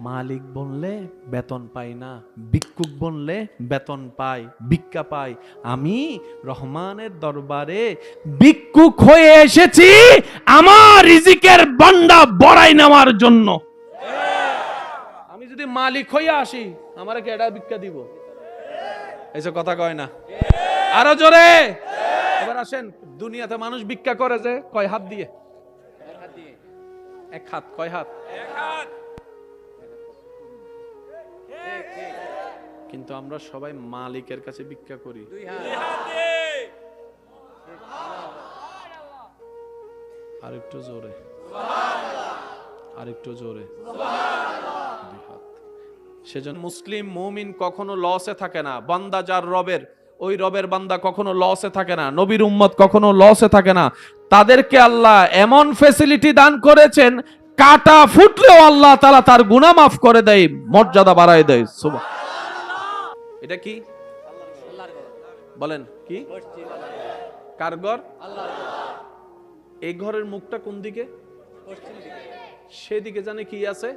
মালিক বললে বেতন পাই না, ভিক্ষুক বললে বেতন পাই, ভিক্ষা পাই। আমি রহমানের দরবারে ভিক্ষুক হয়ে এসেছি আমার রিজিকের ভান্ডা বড়াই নেওয়ার জন্য। আমি যদি মালিক হয়ে আসি, আমারে কেডা ভিক্ষা দিব? এইসব কথা কয় না, আরো জোরে। এবার আসেন, দুনিয়াতে মানুষ ভিক্ষা করে যে কয় হাত দিয়ে? এক হাত। কয় হাত? কিন্তু আমরা সবাই মালিকের কাছে ভিক্ষা করি। আরেকটু জোরে, আরেকটু জোরে। সেজন্য মুসলিম মুমিন কখনো লসে থাকে না। বান্দা যার রবের, ওই রবের বান্দা কখনো লসে থাকে না। নবীর উম্মত কখনো লসে থাকে না। তাদেরকে আল্লাহ এমন ফ্যাসিলিটি দান করেছেন, কাটা ফুটলেও আল্লাহ তাআলা তার গুনাহ মাফ করে দেয়, মর্যাদা বাড়ায় দেয়। সুবহান। এটা কি বলেন? কি কার ঘর? এই ঘরের মুখটা কোন দিকে? সেদিকে জানে কি আছে?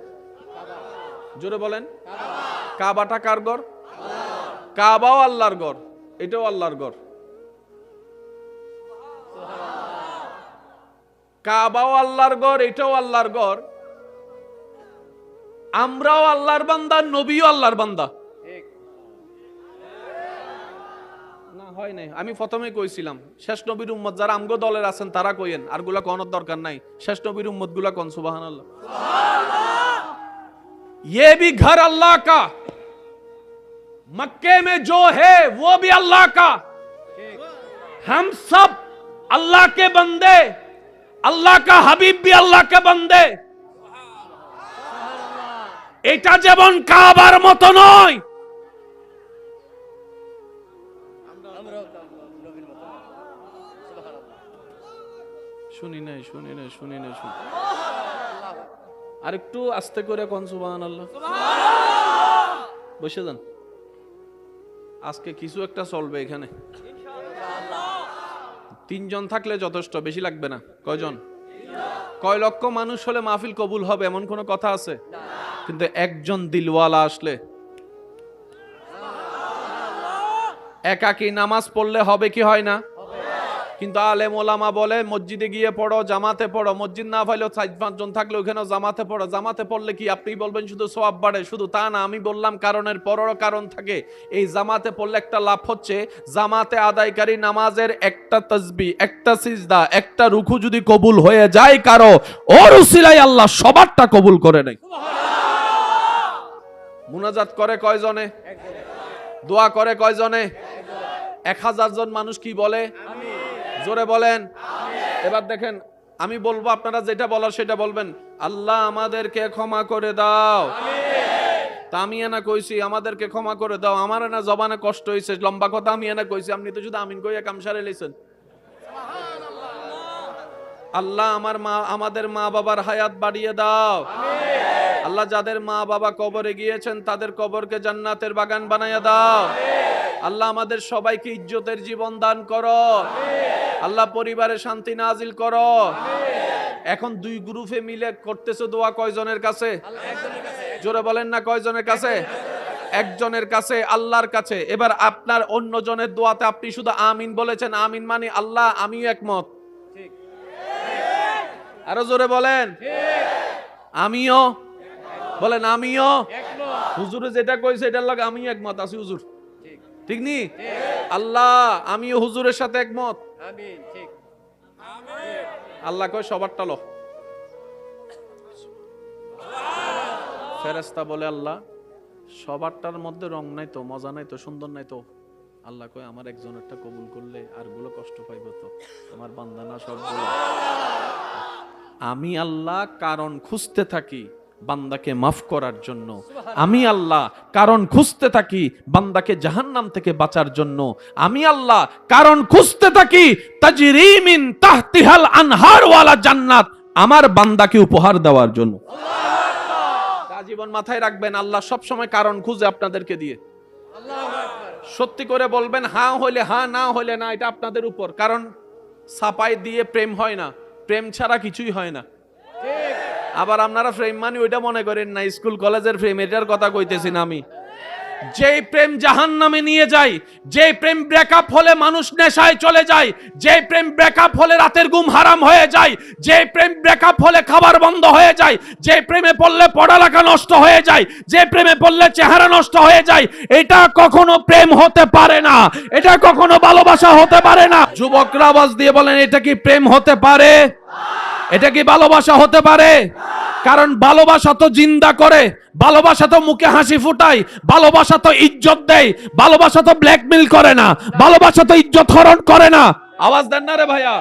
জোরে বলেন। কাবাটা কার ঘর? কাবাও আল্লাহর ঘর, এটাও আল্লাহর ঘর। কাবাও আল্লাহর ঘর, এটাও আল্লাহর ঘর। আমরাও আল্লাহর বান্দা, নবীও আল্লাহর বান্দা। না হয় নাই, আমি প্রথমে কইছিলাম শেষ নবীর উম্মত যারা আমগো দলের আছেন তারা কইেন, আর গুলা কোনোর দরকার নাই। শেষ নবীর উম্মত গুলা কোন? সুবহানাল্লাহ। ये भी घर अल्लाह का, मक्के में जो है वो भी अल्लाह का। हम सब अल्लाह के बंदे, अल्लाह का हबीब भी अल्लाह के बंदे। এটা যেমন কাবার মতো নয়, শুনি নাই, শুনি নাই, শুনি নাই, শুনি। আরেকটু আস্তে করে কোন সুবহানাল্লাহ। বসে যান, আজকে কিছু একটা চলবে এখানে। তিনজন থাকলে যথেষ্ট, বেশি লাগবে না। কয়জন? কয় লক্ষ মানুষ হলে মাহফিল কবুল হবে এমন কোন কথা আছে? কিন্তু একজন দিলওয়ালা আসলে, একাকী নামাজ পড়লে হবে কি হয় না? কিন্তু আলেম ওলামা বলে মসজিদে গিয়ে পড়ো, জামাতে পড়ো। মসজিদ না পাইলেও 4-5 জন থাকলে ওখানেও জামাতে পড়ো। জামাতে পড়লে কি আপনি বলবেন শুধু সওয়াব বাড়ে? শুধু তা না, আমি বললাম কারণের পরেরও কারণ থাকে। এই জামাতে পড়লে একটা লাভ হচ্ছে, জামাতে আদায়কারী নামাজের একটা তাসবিহ, একটা সিজদা, একটা রুকু যদি কবুল হয়ে যায় কারো, ওর উসিলায় আল্লাহ সবারটা কবুল করে নেয়। মুনাজাত করে কয়জনে? দোয়া করে কয়জনে? 1000 জন মানুষ কি বলে? জোরে বলেন। এবার দেখেন, আমি বলবো, আপনারা যেটা বলার সেটা বলবেন। আল্লাহ আমাদেরকে ক্ষমা করে দাও। তা আমি এনা কইছি আমাদেরকে ক্ষমা করে দাও, আমার না জবানে কষ্ট হয়েছে, লম্বা কথা আমি এনা কইছি, আপনি তো শুধু আমিন কইয়া কাম সারে লইছেন। আল্লাহ আমাদের মা বাবার হায়াত বাড়িয়ে দাও। আল্লাহ যাদের মা বাবা কবরে গিয়েছেন তাদের কবরকে জান্নাতের বাগান বানাইয়া দাও। আল্লাহ আমাদের সবাইকে ইজ্জতের জীবন দান করো। আল্লাহ পরিবারে শান্তি নাজিল করো। এখন 2 গ্রুপে মিলে করতেছো দোয়া কয়জনের কাছে? জোরে বলেন না, কয়জনের কাছে? একজনের কাছে, আল্লাহর কাছে। এবার আপনার অন্য জনের দোয়াতে আপনি শুধু আমিন বলেছেন, আমিন মানে আল্লাহ আমিও একমত। আরো জোরে বলেন, আমিও বলেন, আমিও হুজুরে যেটা কইছে এটার লগে আমিও একমত আছি হুজুর, ঠিক নি? আল্লাহ আমিও হুজুরের সাথে একমত। আমিন, ঠিক। আল্লাহ কয় সবারটা লো। ফেরেশতা বলে আল্লাহ সবারটার মধ্যে রং নাই তো, মজা নাই তো, সুন্দর নাই তো। আল্লাহ কয় আমার একজনেরটা কবুল করলে আরগুলো কষ্ট পাইবে তো, আমার বান্দা না সবগুলো। আমি আল্লাহ কারণ খুঁজতে থাকি বান্দাকে মাফ করার জন্য। আমি আল্লাহ কারণ খুঁজতে থাকি বান্দাকে জাহান্নাম থেকে বাঁচার জন্য। আমি আল্লাহ কারণ খুঁজতে থাকি তাজরি মিন তাহতিহাল আনহার ওয়ালা জান্নাত আমার বান্দাকে উপহার দেওয়ার জন্য। জীবন মাথায় রাখবেন, আল্লাহ সব সময় কারণ খুঁজে আপনাদেরকে দিয়ে। সত্যি করে বলবেন, হ্যাঁ হইলে হ্যাঁ, না হইলে না, এটা আপনাদের উপর। কারণ ছাপাই দিয়ে প্রেম হয় না, প্রেম ছাড়া কিছুই হয় না। আবার আপনারা প্রেম মানে ওইটা মনে করেন না, স্কুল কলেজের প্রেম, এটার কথা কইতেছি না আমি। যেই প্রেম জাহান্নামে নিয়ে যায়, যেই প্রেম ব্রেকআপ হলে মানুষ নেশায় চলে যায়, যেই প্রেম ব্রেকআপ হলে রাতের ঘুম হারাম হয়ে যায়, যেই প্রেম ব্রেকআপ হলে খাবার বন্ধ হয়ে যায়, যেই প্রেমে পড়লে পড়ালেখা নষ্ট হয়ে যায়, যে প্রেমে পড়লে চেহারা নষ্ট হয়ে যায়, এটা কখনো প্রেম হতে পারে না, এটা কখনো ভালোবাসা হতে পারে না। যুবকরা আওয়াজ দিয়ে বলেন, এটা কি প্রেম হতে পারে? এটা কি ভালোবাসা হতে পারে? কারণ ভালোবাসা তো জিন্দা করে, ভালোবাসা তো মুখে হাসি ফুটায়, ভালোবাসা তো ইজ্জত দেয়, ভালোবাসা তো ব্ল্যাকমেল করে না, ভালোবাসা তো ইজ্জত হরণ করে না। আওয়াজ দেন না রে ভাইয়া।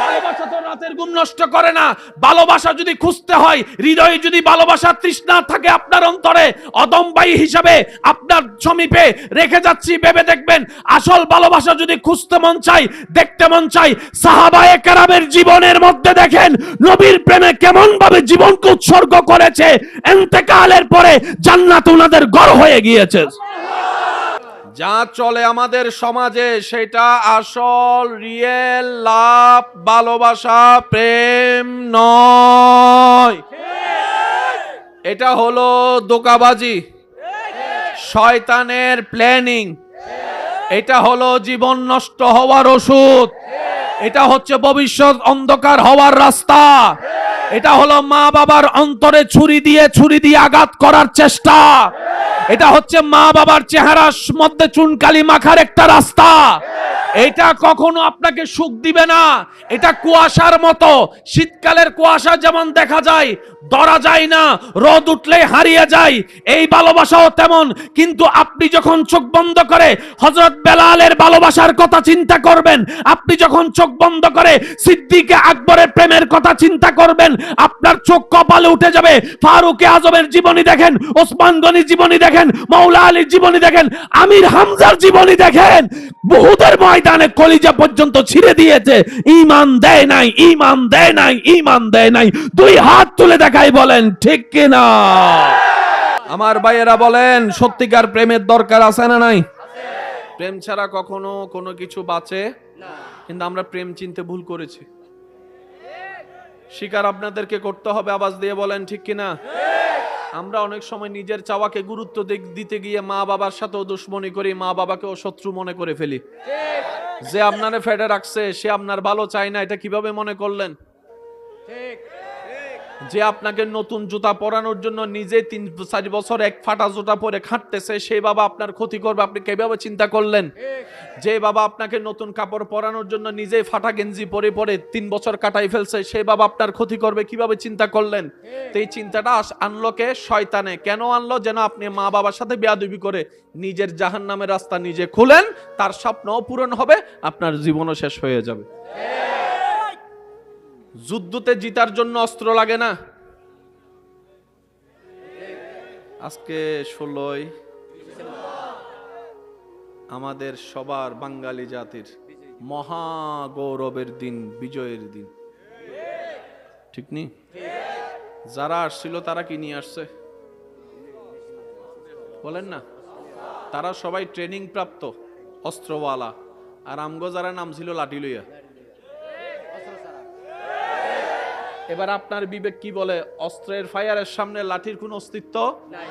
ভালোবাসা তো রাতের ঘুম নষ্ট করে না। ভালোবাসা যদি খুঁজতে হয়, হৃদয়ে যদি ভালোবাসার তৃষ্ণা থাকে আপনার অন্তরে, অদম্বাই হিসাবে আপনার সমীপে রেখে যাচ্ছি, ভেবে দেখবেন। আসল ভালোবাসা যদি খুঁজতে মন চাই, দেখতে মন চাই, সাহাবায়ে কেরামের জীবনের মধ্যে দেখেন নবীর প্রেমে কেমন ভাবে জীবনকে উৎসর্গ করেছে। ইন্তেকালের পরে জান্নাত ওনাদের ঘর হয়ে গিয়েছে। যা চলে আমাদের সমাজে সেটা আসল রিয়েল লাভ ভালোবাসা, প্রেম নয়। এটা হলো ধোঁকাবাজি, শয়তানের প্ল্যানিং। এটা হলো জীবন নষ্ট হওয়ার ওষুধ। এটা হচ্ছে ভবিষ্যৎ অন্ধকার হওয়ার রাস্তা। এটা হলো মা বাবার অন্তরে ছুরি দিয়ে আঘাত করার চেষ্টা। এটা হচ্ছে মা বাবার চেহারার মধ্যে চুনকালি মাখার একটা রাস্তা। এটা কখনো আপনাকে সুখ দিবে না। এটা কুয়াশার মতো, শীতকালের কুয়াশা যেমন দেখা যায়, ধরা যায় না, রোদ উঠলে হারিয়ে যায়, এই ভালোবাসাও তেমন। কিন্তু আপনি যখন চোখ বন্ধ করে হযরত বেলালের ভালোবাসার কথা চিন্তা করবেন, আপনি যখন চোখ বন্ধ করে সিদ্দিকে আকবরের প্রেমের কথা চিন্তা করবেন, আপনার চোখ কপালে উঠে যাবে। ফারুকে আজমের জীবনী দেখেন, ওসমান গনির জীবনী দেখেন, মাওলা আলীর জীবনী দেখেন, আমির হামজার জীবনী দেখেন। বহুদের ময়দানে কলিজা পর্যন্ত ছিঁড়ে দিয়েছে, ঈমান দেয় নাই, ঈমান দেয় নাই, ঈমান দেয় নাই। দুই হাত তুলে দেখাই বলেন ঠিক কিনা? আমার ভাইয়েরা বলেন, সত্যিকার প্রেমের দরকার আছে না নাই? প্রেম ছাড়া কখনো কোনো কিছু বাঁচে না। কিন্তু আমরা প্রেম চিনতে ভুল করেছি। স্বীকার আপনাদেরকে করতে হবে, আওয়াজ দিয়ে বলেন ঠিক কিনা? আমরা অনেক সময় নিজের চাওয়াকে গুরুত্ব দিতে গিয়ে মা বাবার সাথেও দুশ্মনী করি, মা বাবাকেও শত্রু মনে করে ফেলি। যে আপনারে ফেডে রাখছে সে আপনার ভালো চায় না, এটা কিভাবে মনে করলেন? যে আপনাকে নতুন জুতা পরানোর জন্য নিজে 3-4 বছর এক ফাটা জুতা পরে খাটতেছে, সেই বাবা আপনার ক্ষতি করবে, আপনি কিভাবে চিন্তা করলেন? যে বাবা আপনাকে নতুন কাপড় পরানোর জন্য নিজেই ফাটা গেঞ্জি পরে 3 বছর কাটাই ফেলছে, সেই বাবা আপনার ক্ষতি করবে, কিভাবে চিন্তা করলেন? তো এই চিন্তাটা আনলো কে? শয়তানে। কেন আনলো? যেন আপনি মা বাবার সাথে বেয়াদবি করে নিজের জাহান্নামের রাস্তা নিজে খুলেন, তার স্বপ্নও পূরণ হবে, আপনার জীবনও শেষ হয়ে যাবে। যুদ্ধতে জিতার জন্য অস্ত্র লাগে না। আজকে 16ই আমাদের সবার বাঙালি জাতির মহা গৌরবের দিন, বিজয়ের দিন, ঠিক নি? যারা আসছিল তারা কি নিয়ে আসছে বলেন না? তারা সবাই ট্রেনিং প্রাপ্ত অস্ত্রওয়ালা, আর আমগো যারা নাম ছিল লাঠি লইয়া। এবার আপনার বিবেক কি বলে? অস্ত্রের ফায়ারের সামনে লাঠির কোনো অস্তিত্ব নাই।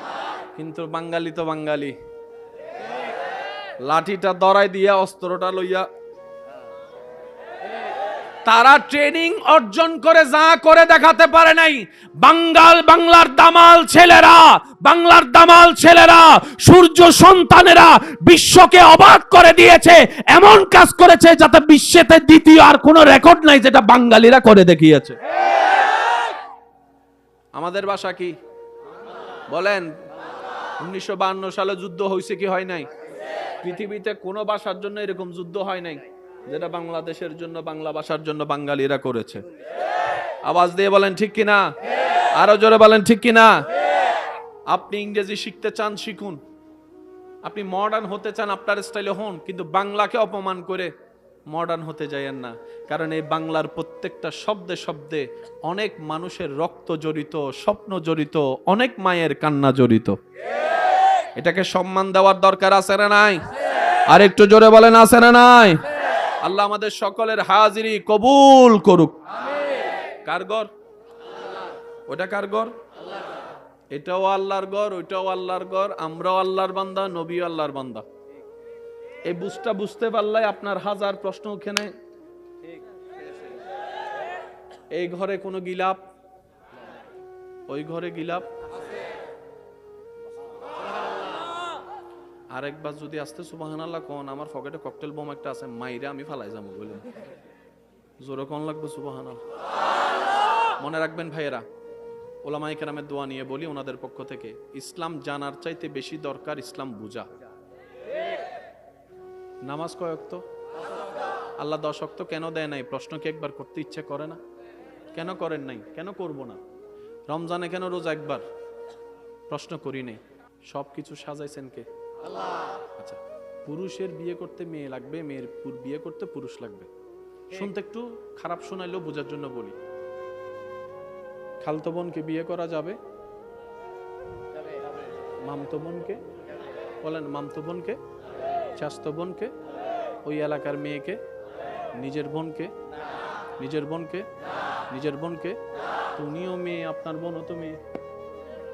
কিন্তু বাঙালি তো বাঙালি, লাঠিটা দরাই দিয়া অস্ত্রটা লইয়া। তারা ট্রেনিং অর্জন করে যা করে দেখাতে পারে নাই। বাংলার দামাল ছেলেরা, সূর্য সন্তানেরা বিশ্বকে অবাক করে দিয়েছে। এমন কাজ করেছে যাতে বিশ্বেতে দ্বিতীয় আর কোনো রেকর্ড নাই, যেটা বাঙালিরা করে দেখিয়েছে। আমাদের ভাষা কি বলেন? 1952 সালে যুদ্ধ হয়েছে কি হয় নাই? পৃথিবীতে কোনো ভাষার জন্য এরকম যুদ্ধ হয় নাই যেটা বাংলাদেশের জন্য, বাংলা ভাষার জন্য বাঙালিরা করেছে। আওয়াজ দিয়ে বলেন ঠিক কিনা? আরো জোরে বলেন ঠিক কিনা? আপনি ইংরেজি শিখতে চান, শিখুন। আপনি মডার্ন হতে চান, আপনার স্টাইলে হন, কিন্তু বাংলাকে অপমান করে মডার্ন হতে যায়েন না। কারণ এই বাংলার প্রত্যেকটা শব্দে শব্দে অনেক মানুষের রক্ত জড়িত, স্বপ্ন জড়িত, অনেক মায়ের কান্না জড়িত। এটাকে সম্মান দেওয়ার দরকার আছে না নাই? আর একটু জোরে বলেন আছে না নাই? আল্লাহ আমাদের সকলের হাজিরি কবুল করুক। কার ঘর? ওটা কার ঘর? এটাও আল্লাহর ঘর, ওইটাও আল্লাহর ঘর, আমরাও আল্লাহর বান্দা, নবীও আল্লাহর বান্দা। এই বুঝতে পারলে আপনার হাজার প্রশ্ন ওখানে। এই ঘরে কোনো গিলাপ, ওই ঘরে গিলাপ। আরেকবার যদি আসতে সুবহানাল্লাহ কোন, আমার পকেটে ককটেল বোম একটা আছে, মাইরা আমি ফালাই যাবো বলে জোরে কোন লাগবে সুবহানাল্লাহ। মনে রাখবেন ভাইয়েরা, ওলামায়ে কেরামের দোয়া নিয়ে বলি ওনাদের পক্ষ থেকে, ইসলাম জানার চাইতে বেশি দরকার ইসলাম বুঝা। নামাজ কয় ওয়াক্ত? আল্লাহ 10 ওয়াক্ত কেন দেয় নাই? প্রশ্ন কি একবার করতে ইচ্ছে করে না? কেন করেন নাই? কেন করব না? রমজানে কেন রোজা একবার? প্রশ্ন করি নাই। সবকিছু সাজাইছেন কে? আল্লাহ। আচ্ছা, পুরুষের বিয়ে করতে মেয়ে লাগবে, মেয়ের বিয়ে করতে পুরুষ লাগবে। শুনতে একটু খারাপ শোনাইলেও বোঝার জন্য বলি, খালতো বোনকে বিয়ে করা যাবে? মামতো বোনকে বলেন, মামতো বোনকে, চাচতো বোনকে, ওই এলাকার মেয়েকে, নিজের বোনকে, নিজের বোনকে, নিজের বোনকে, উনিও মেয়ে, আপনার বোনও তো মেয়ে,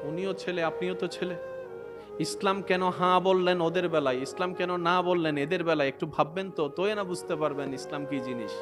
উনিও ছেলে, আপনিও তো ছেলে। ইসলাম কেন হ্যাঁ বললেন ওদের বেলায়, ইসলাম কেন না বললেন এদের বেলায়? একটু ভাববেন তো, তোই না বুঝতে পারবেন ইসলাম কি জিনিস।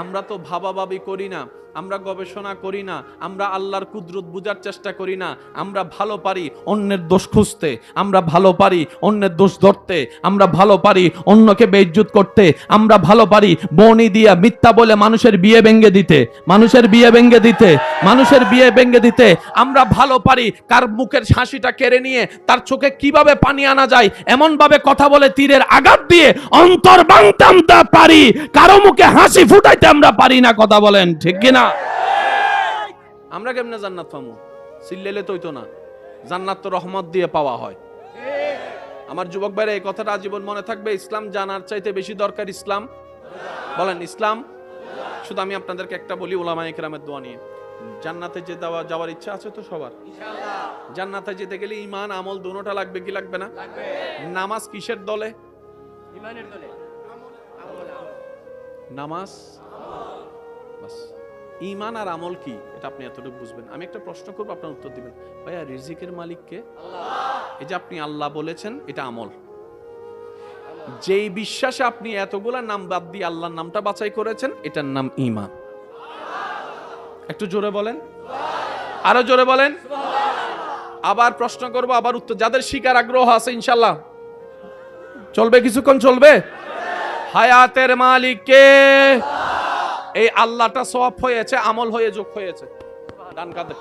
আমরা তো ভাবাভাবি করি না, আমরা গবেষণা করি না, আমরা আল্লাহর কুদরত বুঝার চেষ্টা করি না। আমরা ভালো পারি অন্যের দোষ খুঁজতে, আমরা ভালো পারি অন্যের দোষ ধরতে, আমরা ভালো পারি অন্যকে বেইজ্জত করতে, আমরা ভালো পারি বনি দিয়া মিথ্যা বলে মানুষের বিয়ে ভেঙে দিতে, মানুষের বিয়ে ভেঙে দিতে, মানুষের বিয়ে ভেঙে দিতে। আমরা ভালো পারি কার মুখের হাসিটা কেড়ে নিয়ে তার চোখে কিভাবে পানি আনা যায় এমন ভাবে কথা বলে তীরের আঘাত দিয়ে অন্তর ভাঙতে পারি, কারো মুখে হাসি ফুটাইতে আমরা পারি না। কথা বলেন ঠিক কিনা? আমরা কেমনে জান্নাত পাবো? সিল্লেলে তৈতো না, জান্নাত তো রহমত দিয়ে পাওয়া হয়। আমার যুবক ভাইরা এই কথাটা আজীবন মনে থাকবে, ইসলাম জানার চাইতে বেশি দরকার ইসলাম। বলেন ইসলাম। শুধু আমি আপনাদেরকে একটা বলি উলামায়ে কেরামের দোয়া নিয়ে, জান্নাতে যে যাওয়ার ইচ্ছা আছে তো সবার? ইনশাআল্লাহ। জান্নাতে যেতে গেলে ঈমান আমল দুটোটা লাগবে কি লাগবে না? লাগবে। নামাজ কিসের দলে? ঈমানের দলে। নামাজ বাস। ঈমান আর আমল কি এটা আপনি এতটুকু বুঝবেন। আমি একটা প্রশ্ন করব, আপনার উত্তর দিবেন। ভাইয়া রিজিকের মালিক কে? আল্লাহ। এই যে আপনি আল্লাহ বলেছেন, এটা আমল। যেই বিশ্বাসে আপনি এতগুলা নাম বাদ দিয়ে আল্লাহর নামটা বাছাই করেছেন, এটার নাম ঈমান। একটু জোরে বলেন, আরো জোরে বলেন। আবার প্রশ্ন করব, আবার উত্তর। যাদের শিকার আগ্রহ আছে ইনশাআল্লাহ চলবে, কিছুক্ষণ চলবে। হায়াতের মালিক কে? এই আল্লাহটা সওয়াব হয়েছে, আমল হয়ে যোগ হয়েছে। ডান কাঁধে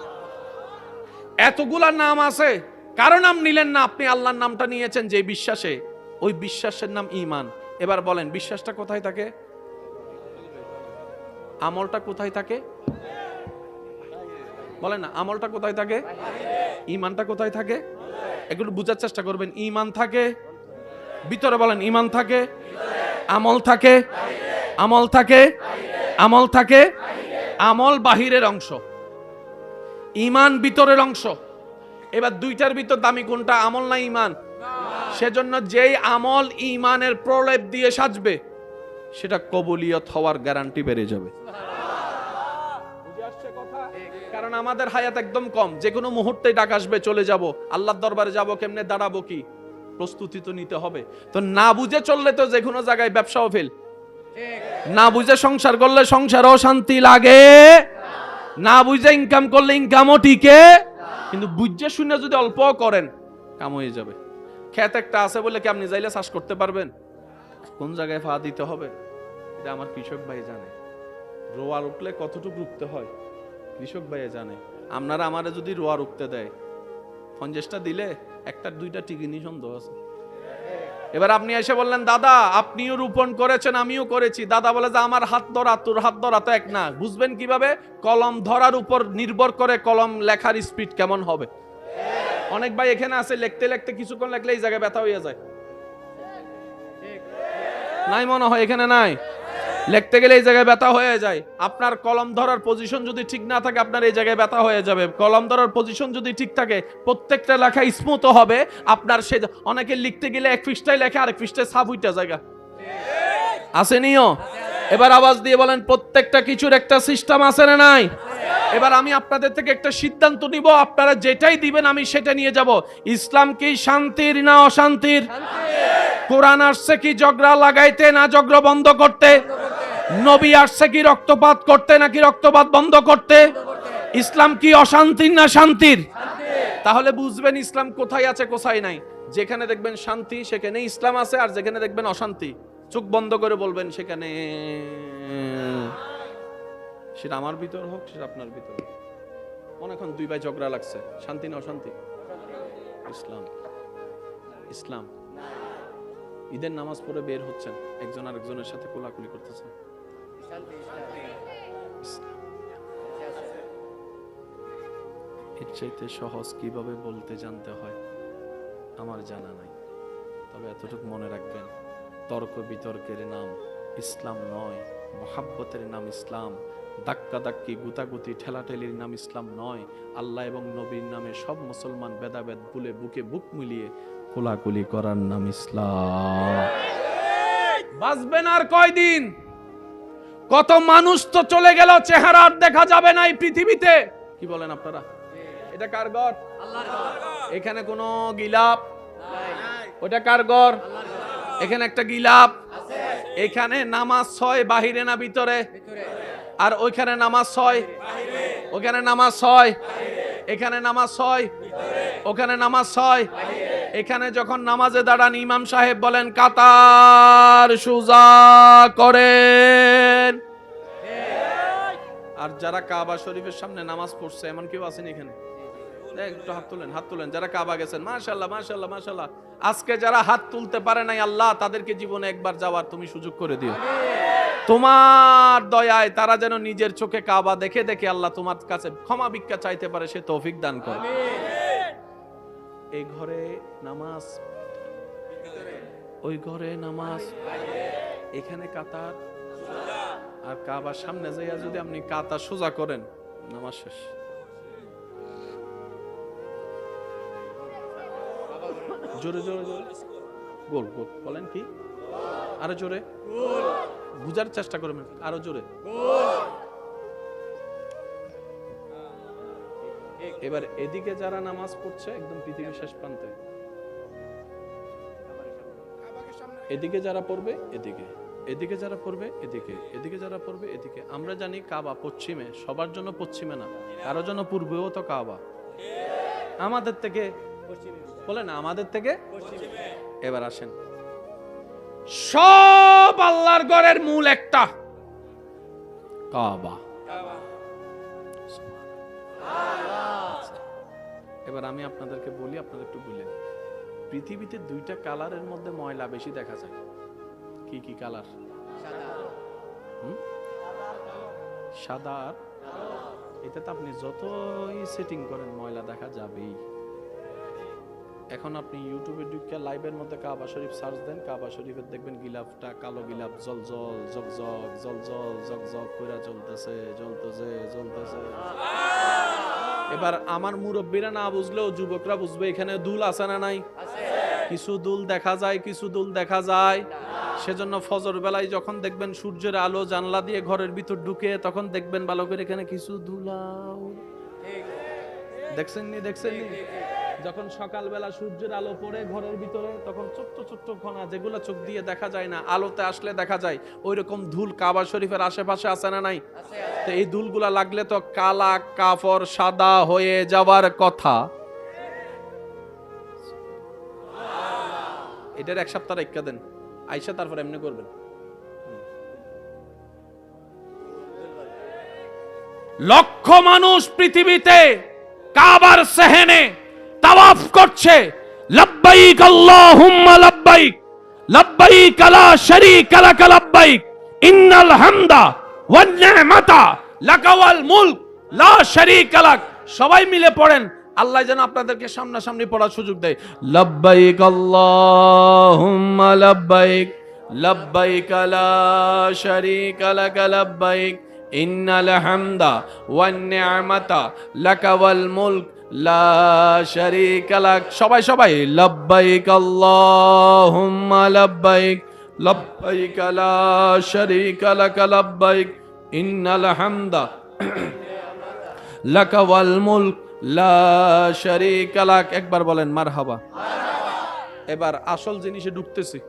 এতগুলা নাম আছে, কারো নাম নিলেন না, আপনি আল্লাহর নামটা নিয়েছেন যে বিশ্বাসে, ওই বিশ্বাসের নাম ঈমান। এবার বলেন বিশ্বাসটা কোথায় থাকে? আমলটা কোথায় থাকে? বলেন না, আমলটা কোথায় থাকে? ঈমানটা কোথায় থাকে? এগুলো বুঝার চেষ্টা করবেন। ঈমান থাকে ভিতরে, বলেন ঈমান থাকে, আমল থাকে, আমল থাকে, আমল থাকে, আমল বাহিরের অংশ, ঈমান ভিতরের অংশ। এবার দুইটার ভিতর দামি কোনটা, আমল না ঈমান? সেজন্য যেই আমল ঈমানের প্রলেপ দিয়ে সাজবে সেটা কবুলিয়ত হওয়ার গ্যারান্টি বেড়ে যাবে। বুঝে আসছে কথা? কারণ আমাদের হায়াত একদম কম, যে কোনো মুহূর্তেই ডাক আসবে, চলে যাব, আল্লাহর দরবারে যাব, কেমনে দাঁড়াবো, কি প্রস্তুতি তো নিতে হবে। তো না বুঝে চললে তো যে কোনো জায়গায় ব্যবসাও ফেল, না বুঝে সংসার করলে সংসারও শান্তি লাগে, না বুঝে ইনকাম করলে ইনকামও টিকে। কিন্তু বুঝে শুনে যদি অল্প করেন কাম হয়ে যাবে। ক্ষেত একটা আছে বলে কি আপনি যাইলে চাষ করতে পারবেন? কোন জায়গায় ফা দিতে হবে এটা আমার কৃষক ভাই জানে। রোয়া উঠলে কতটুকু রুখতে হয় কৃষক ভাই জানে। আপনারা আমারে যদি রোয়া রুখতে দেয় 50টা দিলে একটা দুইটা টিকিনি সন্দেহ আছে। এবার আপনি এসে বললেন দাদা আপনিও রোপণ করেছেন আমিও করেছি, দাদা বলে যে আমার হাত ধরা তোর হাত ধরা তো এক না। বুঝবেন কিভাবে? কলম ধরার উপর নির্ভর করে কলম লেখার স্পিড কেমন হবে। অনেক ভাই এখানে আছে লিখতে লিখতে কিছুক্ষণ লাগলে এই জায়গায় ব্যথা হয়ে যায়, নাই মনে হয়? এখানে নাই, লিখতে গেলে এই জায়গায় ব্যথা হয়ে যায়। আপনার কলম ধরার পজিশন যদি ঠিক না থাকে আপনার এই জায়গায় ব্যথা হয়ে যাবে। কলম ধরার পজিশন যদি ঠিক থাকে প্রত্যেকটা লেখা স্মুথ হবে আপনার। সে অনেকে লিখতে গেলে এক পৃষ্ঠায় লেখে আরেক পৃষ্ঠায় ছাপ উইটা জায়গা আসেনিও। এবার আওয়াজ দিয়ে বলেন প্রত্যেকটা কিছুর একটা সিস্টেম আছে না নাই? এবার আমি আপনাদের থেকে একটা সিদ্ধান্ত নিব, আপনারা যেটাই দিবেন আমি সেটা নিয়ে যাব। ইসলাম কি শান্তির না অশান্তির? কোরআন আসছে কি ঝগড়া লাগাইতে না ঝগড়া বন্ধ করতে? নবী আসছে কি রক্তপাত করতে নাকি রক্তপাত বন্ধ করতে? ইসলাম কি অশান্তির না শান্তির? তাহলে বুঝবেন ইসলাম কোথায় আছে কোথায় নাই। যেখানে দেখবেন শান্তি সেখানে ইসলাম আছে, আর যেখানে দেখবেন অশান্তি চোখ বন্ধ করে বলবেন সেখানে সেটা আমার ভিতর হোক, সেটা আপনার ভিতর হোক। অনেকক্ষণ দুই ভাই ঝগড়া লাগছে, শান্তি না অশান্তি? ইসলাম ইসলাম। ঈদের নামাজ পড়ে বের হচ্ছেন, একজন আরেকজনের সাথে কোলাকুলি করতেছেন। এর চাইতে সহজ কিভাবে বলতে জানতে হয় আমার জানা নাই, তবে এতটুকু মনে রাখবেন, তর্ক বিতর্কের নাম ইসলাম নয়, মহাব্বতের নাম ইসলাম, ধাক্কা ধাক্কি গুতাগুতি ঠেলাঠেলির নাম ইসলাম নয়। আল্লাহ এবং নবীর নামে সব মুসলমান ভেদাভেদ ভুলে বুকে বুক মিলিয়ে কোলাকুলি করার নাম ইসলাম। বাঁচবেন আর কয়দিন? কত মানুষ তো চলে গেল, চেহারা আর দেখা যাবে না এই পৃথিবীতে। কি বলেন আপনারা? এটা কার ঘর? আল্লাহর ঘর। এখানে কোনো গিলাপ নাই। ওটা কার ঘর? আল্লাহর ঘর। এখানে একটা গিলাপ আছে। এখানে নামাজ হয় বাহিরে না ভিতরে? ভিতরে। আর ওইখানে নামাজ হয় বাহিরে। ওখানে নামাজ হয় বাহিরে। এখানে নামাজ হয় ভিতরে। ওখানে নামাজ হয় বাহিরে। এখানে যখন নামাজে দাঁড়ান ইমাম সাহেব বলেন কাতার সোজা করেন, আর যারা কাবা শরীফের সামনে নামাজ পড়ছে এমন কেউ আছেন এখানে? একটু হাত তুলেন, হাত তুলেন যারা কাবা গেছেন। মাশাআল্লাহ মাশাআল্লাহ মাশাআল্লাহ। আজকে যারা হাত তুলতে পারে নাই, আল্লাহ তাদেরকে জীবনে একবার যাওয়ার তুমি সুযোগ করে দিও। তোমার দয়ায় তারা যেন নিজের চোখে কাবা দেখে দেখে আল্লাহ তোমার কাছে ক্ষমা ভিক্ষা চাইতে পারে, সে তৌফিক দান করো। এই ঘরে নামাজ, ওই ঘরে নামাজ, এখানে কাতার, আর কাবার সামনে যাইয়া যদি আপনি কাতার সোজা করেন, নামাজ শেষ। জোরে জোরে জোরে গোল গোল বলেন কি? আরো জোরে বুঝার চেষ্টা করবেন, আরো জোরে। এবার এদিকে যারা নামাজ পড়ছে একদম পৃথিবীর শেষ প্রান্তে, এদিকে যারা পড়বে এদিকে, এদিকে যারা পড়বে এদিকে, এদিকে যারা পড়বে এদিকে। আমরা জানি কাবা পশ্চিমে, সবার জন্য পশ্চিমে না, কারো জন্য পূর্বেও তো কাবা। আমাদের থেকে বলেন, আমাদের থেকে এবার আসেন, সব আল্লাহর ঘরের মূল একটা কাবা। এবার আমি আপনাদেরকে বলি, আপনারা একটু বলেন, পৃথিবীতে দুইটা কালারের মধ্যে ময়লা বেশি দেখা যায়। কি কি কালার? সাদা আর এটা তো আপনি যতই সেটিং করেন ময়লা দেখা যাবেই। এখন আপনি ইউটিউবে ঢুকে লাইভের মধ্যে কাবা শরীফ সার্চ দেন, কাবা শরীফের দেখবেন গিলাফটা কালো গিলাফ, জল জল জগজগ জল জল জগজগ করে জ্বলতেছে জ্বলতেছে জ্বলতেছে। এবার আমার মুরব্বীরা না বুঝলেও যুবকরা বুঝবে, এখানে দুল আছে না নাই? কিছু দুল দেখা যায়, কিছু দুল দেখা যায়। সেজন্য ফজর বেলায় যখন দেখবেন সূর্যের আলো জানলা দিয়ে ঘরের ভিতর ঢুকে, তখন দেখবেন ভালো করে এখানে কিছু দুলাও দেখছেন নি? দেখছেন নি? যখন সকালবেলা সূর্যের আলো পড়ে ঘরের ভিতরে, তখন ছোট্ট ছোট্ট কণা যেগুলো চোখ দিয়ে দেখা যায় না, আলোতে আসলে দেখা যায়, ওই রকম ধুল কাবা শরীফের আশেপাশে আছে না নাই? তো এই ধুলগুলা লাগলে তো কালা কাফর সাদা হয়ে যাওয়ার কথা। এটার এক সপ্তাহ রেখে দেন, আইসা তারপর এমনি করবেন। লক্ষ মানুষ পৃথিবীতে কাবার সেহেনে তাওয়াফ করছে, লব্বাইক আল্লাহুম্মা লব্বাইক, লব্বাইক লা শারীকা লাক লব্বাইক, ইন্নাল হামদা ওয়ান নি'মাতা লাকা ওয়াল মুলক লা শারীকা লাক। সবাই মিলে পড়েন, আল্লাহ যেন আপনাদেরকে সামনাসামনি পড়ার সুযোগ দেয়। লব্বাইক আল্লাহুম্মা লব্বাইক, লব্বাইক লা শারীকা লাক লব্বাইক, ইন্নাল হামদা ওয়ান নি'মাতা লাকা ওয়াল মুলক লা শারীকা লাক। সবাই সবাই লব্বাইক আল্লাহুম্মা লব্বাইক, লব্বাইক লা শারীকা লাক লব্বাইক, ইন্নাল হামদা লাকা ওয়াল মুলক লা শারীকা লাক। একবার বলেন মারহাবা। এবার আসল জিনিসে ঢুকতেছি।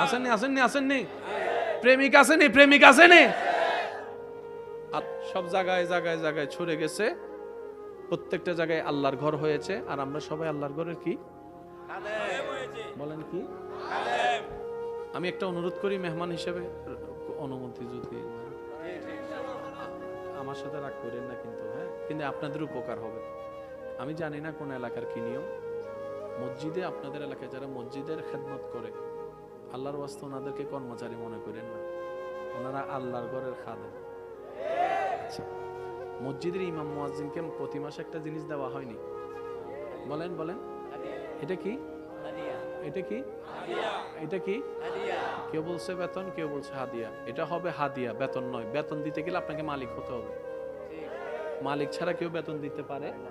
আসেননি আসেননি আসেননি? প্রেমিক আসেনি? প্রেমিক আসেনি? আর সব জায়গায় জায়গায় জায়গায় ছড়ে গেছে, প্রত্যেকটা জায়গায় আল্লাহর ঘর হয়েছে। আর আমরা সবাই আল্লাহর ঘরের কি বলেন কি? আমি একটা অনুরোধ করি মেহমান হিসেবে, অনুমতি যদি আমার সাথে রাগ করেন না কিন্তু, হ্যাঁ, কিন্তু আপনাদের উপকার হবে। আমি জানি না কোন এলাকার কি নিয়ম, মসজিদে আপনাদের এলাকায় যারা মসজিদের খেদমত করে, আল্লাহর ওয়াস্তে ওনাদেরকে কর্মচারী মনে করেন না, ওনারা আল্লাহর ঘরের খাদেম। আচ্ছা, মসজিদের ইমাম মুয়াজ্জিনকে প্রতি মাসে একটা জিনিস দেওয়া হয়নি? বলেন বলেন, এটা কি? এটা কি? এটা কি? কেউ বলছে বেতন, কেউ বলছে হাদিয়া। এটা হবে হাদিয়া, বেতন নয়। বেতন দিতে গেলে আপনাকে মালিক হতে হবে। মালিক ছাড়া কেউ বেতন দিতে পারে না।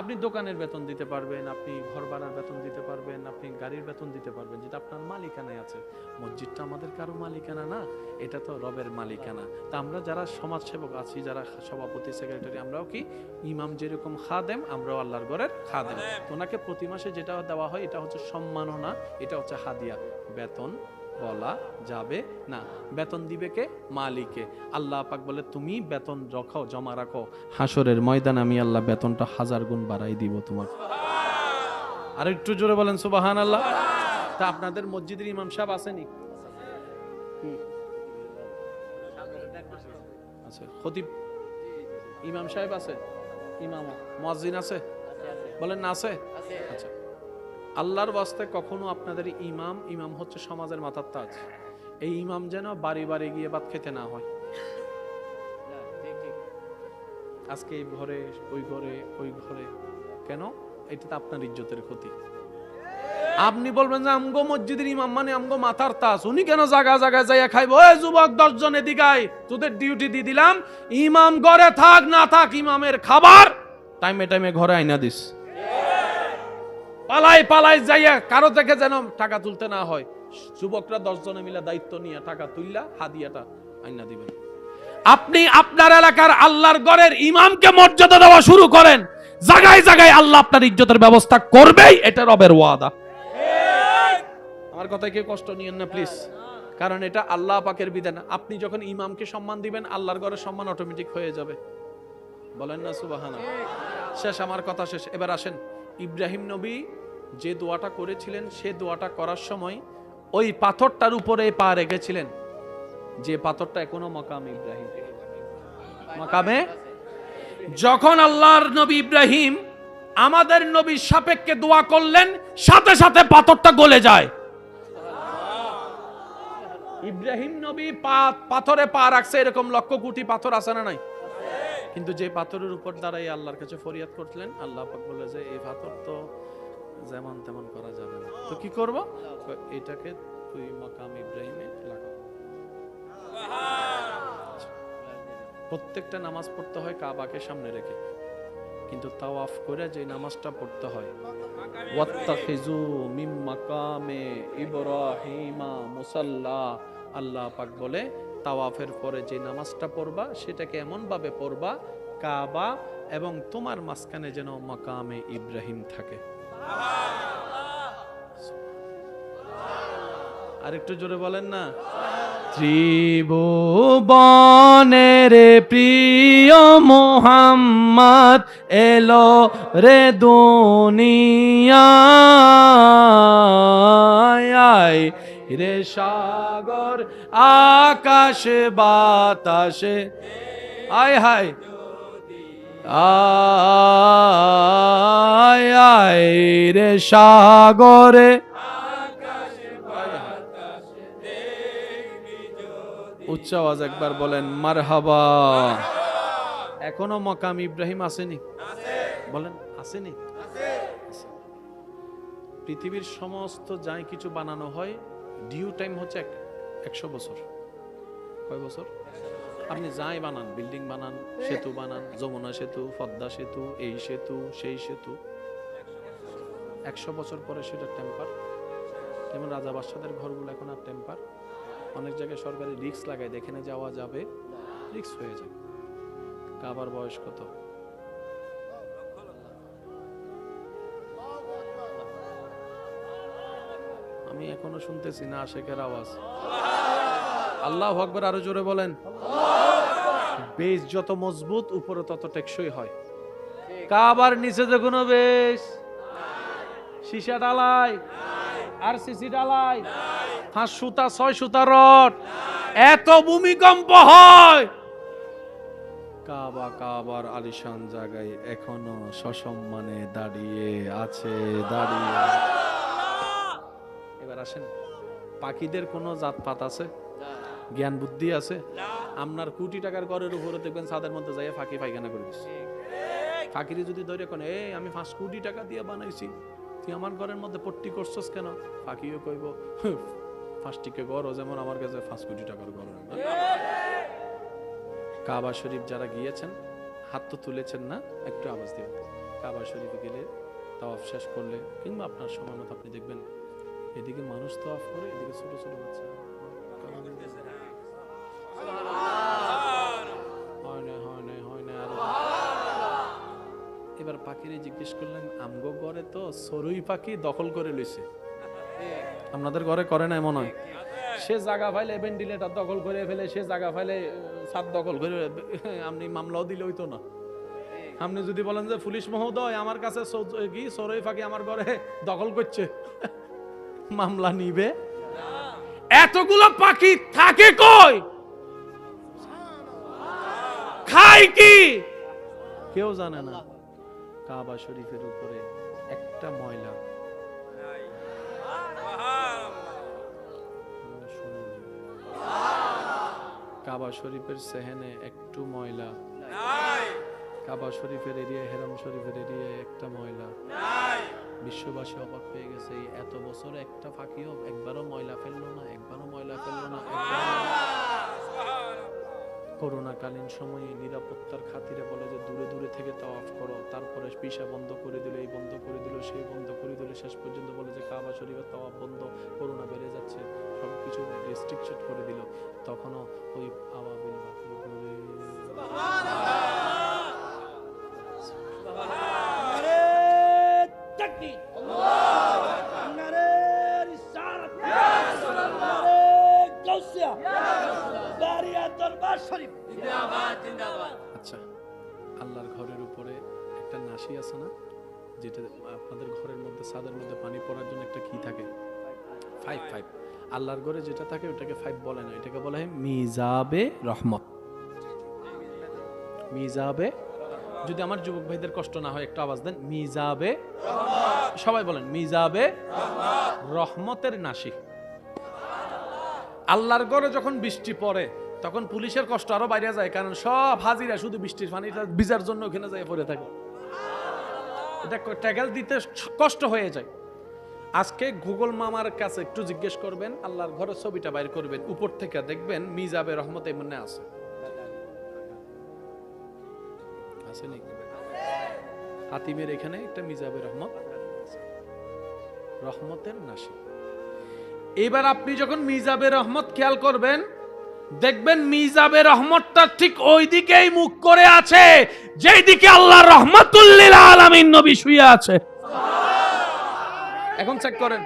আপনি দোকানের বেতন দিতে পারবেন, আপনি ঘর ভাড়ার বেতন দিতে পারবেন, আপনি গাড়ির বেতন দিতে পারবেন, যেটা আপনার মালিকানায় আছে। মসজিদটা আমাদের কারো মালিকানা না, এটা তো রবের মালিকানা। তা আমরা যারা সমাজসেবক আছি, যারা সভাপতি, সেক্রেটারি, আমরাও কি ইমাম যেরকম খাদেম, আমরাও আল্লাহর ঘরের খাদেম। ওনাকে প্রতি মাসে যেটা দেওয়া হয় এটা হচ্ছে সম্মাননা, এটা হচ্ছে হাদিয়া। বেতন বলা যাবে না। বেতন দিবে কে? মালিকে। আল্লাহ পাক বলে তুমি বেতন রাখো, জমা রাখো, হাসরের ময়দানে আমি আল্লাহ বেতনটা 1000 গুণ বাড়াই দিব তোমার। আর একটু জোরে বলেন সুবহানাল্লাহ। তা আপনাদের মসজিদের ইমাম সাহেব আসেনি? আছে খতিব, ইমাম সাহেব আছে, ইমাম মুয়াজ্জিন আছে, বলেন না আছে? আচ্ছা, আল্লাহর ওয়াস্তে কখনো আপনাদের ইমাম হচ্ছে সমাজের মাথার তাজ। এই ইমাম যেন বাড়ি বাড়ি গিয়ে ভাত খেতে না হয়। আজকে এই ঘরে, ওই ঘরে, ওই ঘরে, কেন? এটা তো আপনার ইজ্জতের ক্ষতি। আপনি বলবেন যে আমগো মসজিদের ইমাম মানে আমগো মাথার তাজ, উনি কেন জায়গা জায়গায় যাইয়া খাইবো? ওই যুবক 10 জন এদিকে আয়, তোদের ডিউটি দিয়ে দিলাম, ইমাম ঘরে থাক না থাক, ইমামের খাবার টাইমে টাইমে ঘরে আইনা দিস। পালাই পালাই যাইয়া কারো থেকে যেন টাকা তুলতে না হয়। যুবকরা 10 জনে মিলে দায়িত্ব নিয়ে টাকা তুললা হাদিয়াটা আইনা দিবেন। আপনি আপনার এলাকার আল্লাহর ঘরের ইমামকে মর্যাদা দেওয়া শুরু করেন, জায়গায় জায়গায় আল্লাহ আপনার ইজ্জতের ব্যবস্থা করবেই, এটা রবের ওয়াদা। আমার কথায় কেউ কষ্ট নিয়েন না প্লিজ, কারণ এটা আল্লাহ পাকের বিধান। আপনি যখন ইমামকে সম্মান দিবেন, আল্লাহর ঘরের সম্মান অটোমেটিক হয়ে যাবে। বলেন না সুবহানাল্লাহ। শেষ, আমার কথা শেষ। এবার আসেন, ইব্রাহিম নবী যে দোয়াটা করেছিলেন, সে দোয়াটা করার সময় ওই পাথরটার উপরে পা রেখেছিলেন, যে পাথরটা এখনো মাকামে ইব্রাহিম। মাকামে, যখন আল্লাহর নবী ইব্রাহিম আমাদের নবীর সাপেক্ষে দোয়া করলেন, সাথে সাথে পাথরটা গলে যায়। ইব্রাহিম নবী পাথরে পা রাখছে, এরকম লক্ষ কোটি পাথর আছে না নাই? কিন্তু যে পাথরের উপর দাঁড়াই আল্লাহর কাছে ফরিয়াদ করলেন, আল্লাহ পাক বলে যে এই পাথর তো যেমন তেমন করা যাবে না, তো কি করব? এটাকে তুই মাকাম ইব্রাহিমে লাগা। প্রত্যেকটা নামাজ পড়তে হয় কাবাকে সামনে রেখে, কিন্তু তাওয়াফ করে যে নামাজটা পড়তে হয়, ওয়াত্তাখিজু মিন মাকামে ইব্রাহিমা মুসাল্লা, আল্লাহ পাক বলে তাওয়াফের পরে যে নামাজটা পড়বা সেটাকে এমন ভাবে পড়বা কাবা এবং তোমার মাঝখানে যেন মাকামে ইব্রাহিম থাকে। আর একটু জোরে বলেন না। ত্রিভুবনের প্রিয় মোহাম্মদ এলো রে দুনিয়ায়, রে সাগর আকাশ বাতাসে, আয় হায় আয় আয় রে সাগরে, উচ্চ আওয়াজ একবার বলেন মারহাবা। এখনো মাকাম ইব্রাহিম আসেনি? বলেন আসেনি? পৃথিবীর সমস্ত যাই কিছু বানানো হয়, ডিউ টাইম হচ্ছে 100 বছর। কয় বছর? আপনি যাই বানান, বিল্ডিং বানান, সেতু বানান, যমুনা সেতু, পদ্মা সেতু, এই সেতু, সেই সেতু, 100 বছর পরে সেটা টেম্পার। যেমন রাজা বাদশাদের ঘরগুলো এখন আর টেম্পার। অনেক জায়গায় সরকারি রিস্ক লাগায়, দেখেনে যাওয়া যাবে, রিস্ক হয়ে যায়। কাবার বয়স কত? আমি এখনো শুনতেছি না আশেকের আওয়াজ। আল্লাহু আকবার, আরো জোরে বলেন। বেশ যত মজবুত উপরে তত টেকসই হয়। কাবার নিচে যে কোনো বেশ, সীসা ডালাই আর সিসি ডালাই, 5 সুতা 6 সুতা রড, এত ভূমিকম্প হয় কাবা কাবার আলিশান জায়গায় এখনো সসম্মানে দাঁড়িয়ে আছে, দাঁড়িয়ে। এবার আসেন, পাখিদের কোনো জাতপাত আছে? জ্ঞান বুদ্ধি আছে? আপনার কোটি টাকার ঘরের উপরে দেখবেন ছাদের মধ্যে যাইয়া ফাঁকি পায়খানা করে দিচ্ছে। ফাঁকিরে যদি ধরে কোন এই আমি 5 কোটি টাকা দিয়ে বানাইছি, তুই আমার ঘরের মধ্যে পট্টি করছস কেন? ফাঁকিও কইব 5 টিকে ঘরও যেমন আমার কাছে 5 কোটি টাকার ঘর। কাবা শরীফ যারা গিয়েছেন হাত তো তুলেছেন না, একটু আওয়াজ দিবেন। কাবা শরীফে গেলে তাওয়াফ শেষ করলে কিংবা আপনার সময় মতো আপনি দেখবেন এদিকে মানুষ তাওয়াফ করে, এদিকে ছোট ছোট বাচ্চা। এবার পাখিরে জিজ্ঞেস করলেন আমগো ঘরে তো সরুই পাখি দখল করে লইছে, আপনাদের ঘরে করে না মনে হয়? সে জায়গা ফাইলে ভেন্টিলেটর দখল করে ফেলে, সে জায়গা ফাইলে ছাদ দখল করে, আপনি মামলাও দিলে হইতো না। আপনি যদি বলেন যে পুলিশ মহোদয় আমার কাছে কি সরুই পাখি আমার ঘরে দখল করছে, মামলা নিবে? এতগুলো পাখি থাকে কই? খায় কি কেউ জানে না। কাবা শরীফের উপরে একটা ময়লা, কাবা শরীফের সেহেনে একটু ময়লা, কাবা শরীফের এরিয়ায়, হেরাম শরীফের এরিয়ায় একটা ময়লা। বিশ্ববাসী অবাক হয়ে গেছে, এত বছর একটা ফাঁকিও একবারও ময়লা ফেললো না, একবারও ময়লা ফেললো না। করোনাকালীন সময়ে নিরাপত্তার খাতিরে বলে যে দূরে দূরে থেকে তাওয়াফ করো, তারপরে পিসা বন্ধ করে দিল, এই বন্ধ করে দিল, সেই বন্ধ করে দিল, শেষ পর্যন্ত বলে যে কাবা শরীফের তাওয়াফ বন্ধ, করোনা বেড়ে যাচ্ছে, সবকিছু রেস্ট্রিকশন করে দিল। তখনও ওই আওয়াবিল বাকি করে আচ্ছা, আল্লাহর ঘরের উপরে একটা নাসি আছে না, যেটা আপনাদের ঘরের মধ্যে ছাদের মধ্যে পানি পড়ার জন্য একটা কি থাকে, 5 আল্লাহর ঘরে যেটা থাকে ওটাকে 5 বলে না, এটাকে বলা হয় মিজাবে রহমত। মিজাবে, যদি আমার যুবক ভাইদের কষ্ট না হয় একটু আওয়াজ দেন, মিজাবে, সবাই বলেন মিজাবে রহমতের নাসি। আল্লাহর ঘরে যখন বৃষ্টি পড়ে তখন পুলিশের কষ্ট আরো বাইরে যায়, কারণ সব হাজিরা শুধু বৃষ্টির পানিটা ভিজার জন্য ওখানে যায় পড়ে থাকে, এটা ট্যাকেল দিতে কষ্ট হয়ে যায়। আজকে গুগল মামার কাছে একটু জিজ্ঞেস করবেন, আল্লাহর ঘরের ছবিটা বাইর করবেন, উপর থেকে দেখবেন মিজাবে রহমত এমনি আছে, আসেনি? হাতিমের এখানে একটা মিজাবে রহমত, রহমতের নাসি। এবার আপনি যখন মিজাবে রহমত খেয়াল করবেন, দেখবেন মিজাবে রহমতটা ঠিক ওই দিকেই মুখ করে আছে যেই দিকে আল্লাহ রহমাতুল লিল আলামিন নবী শুয়ে আছে। এখন চেক করেন,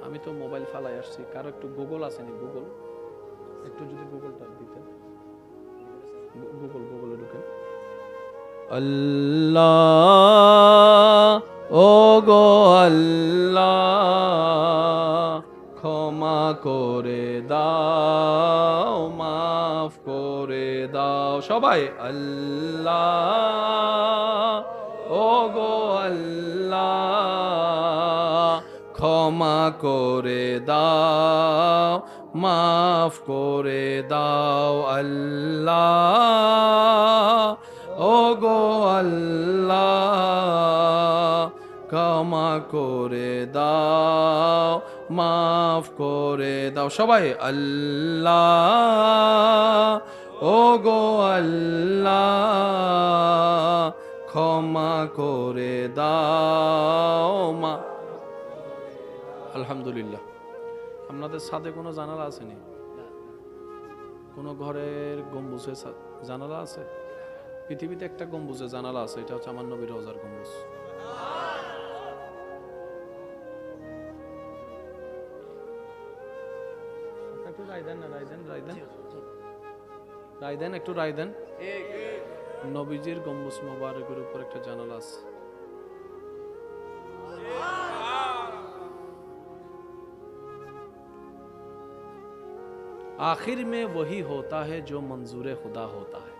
আমি তো মোবাইল ফালাই আসছি, কারো একটু গুগল আসেনি? গুগল একটু যদি গুগলটা দিতেন, গুগলে ঢুকেন। আল্লাহ ও গো আল্লাহ ক্ষমা করে দাও, মাফ করে দাও, সবাই আল্লাহ ও গো আল্লাহ ক্ষমা করে দাও, মাফ করে দাও, আল্লাহ ও গো আল্লাহ ক্ষমা করে দাও, মাফ করে দাও, সবাই আল্লাহ ও গো আল্লাহ ক্ষমা করে দাও, মা। আলহামদুলিল্লাহ। আপনাদের ছাদে কোনো জানালা আসেনি? কোন ঘরের গম্বুজে জানালা আছে? পৃথিবীতে একটা গম্বুজে জানালা আছে, এটা হচ্ছে আমার নবীর রওজার গম্বুজ। একটু রায় দেন না, রায় দেন, রায় দেন, রায় দেন, একটু রায় দেন। নবীজির গম্বুজ মোবারকের উপর একটা জানালা আছে। आखिर में वही होता है जो मंजूर खुदा होता है।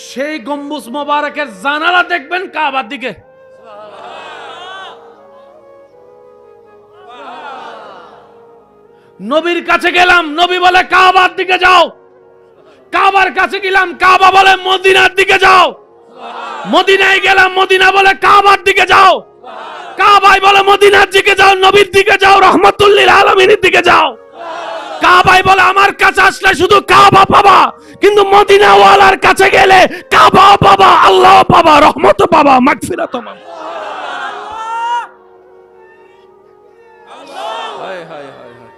সেই গম্বুজ মোবারকের জানালা দেখবেন কাবার দিকে। নবীর কাছে গেলাম, নবী বলে কাবার দিকে যাও। কাবার কাছে গেলাম, কাবা বলে মদিনার দিকে যাও। মদিনায় গেলাম, মদিনা বলে কাবার দিকে যাও। কাবায় বলে মদিনার দিকে যাও, নবীর দিকে যাও, রহমাতুল লিল আলামিনের দিকে যাও। কাবায় বলে আমার কাছে আসলে শুধু কাবা পাবা, কিন্তু মদিনা ওয়ালার কাছে গেলে কাবা পাবা, আল্লাহ পাবা, রহমত পাবা, মাগফিরাত পাবা। হায় হায় হায় হায়।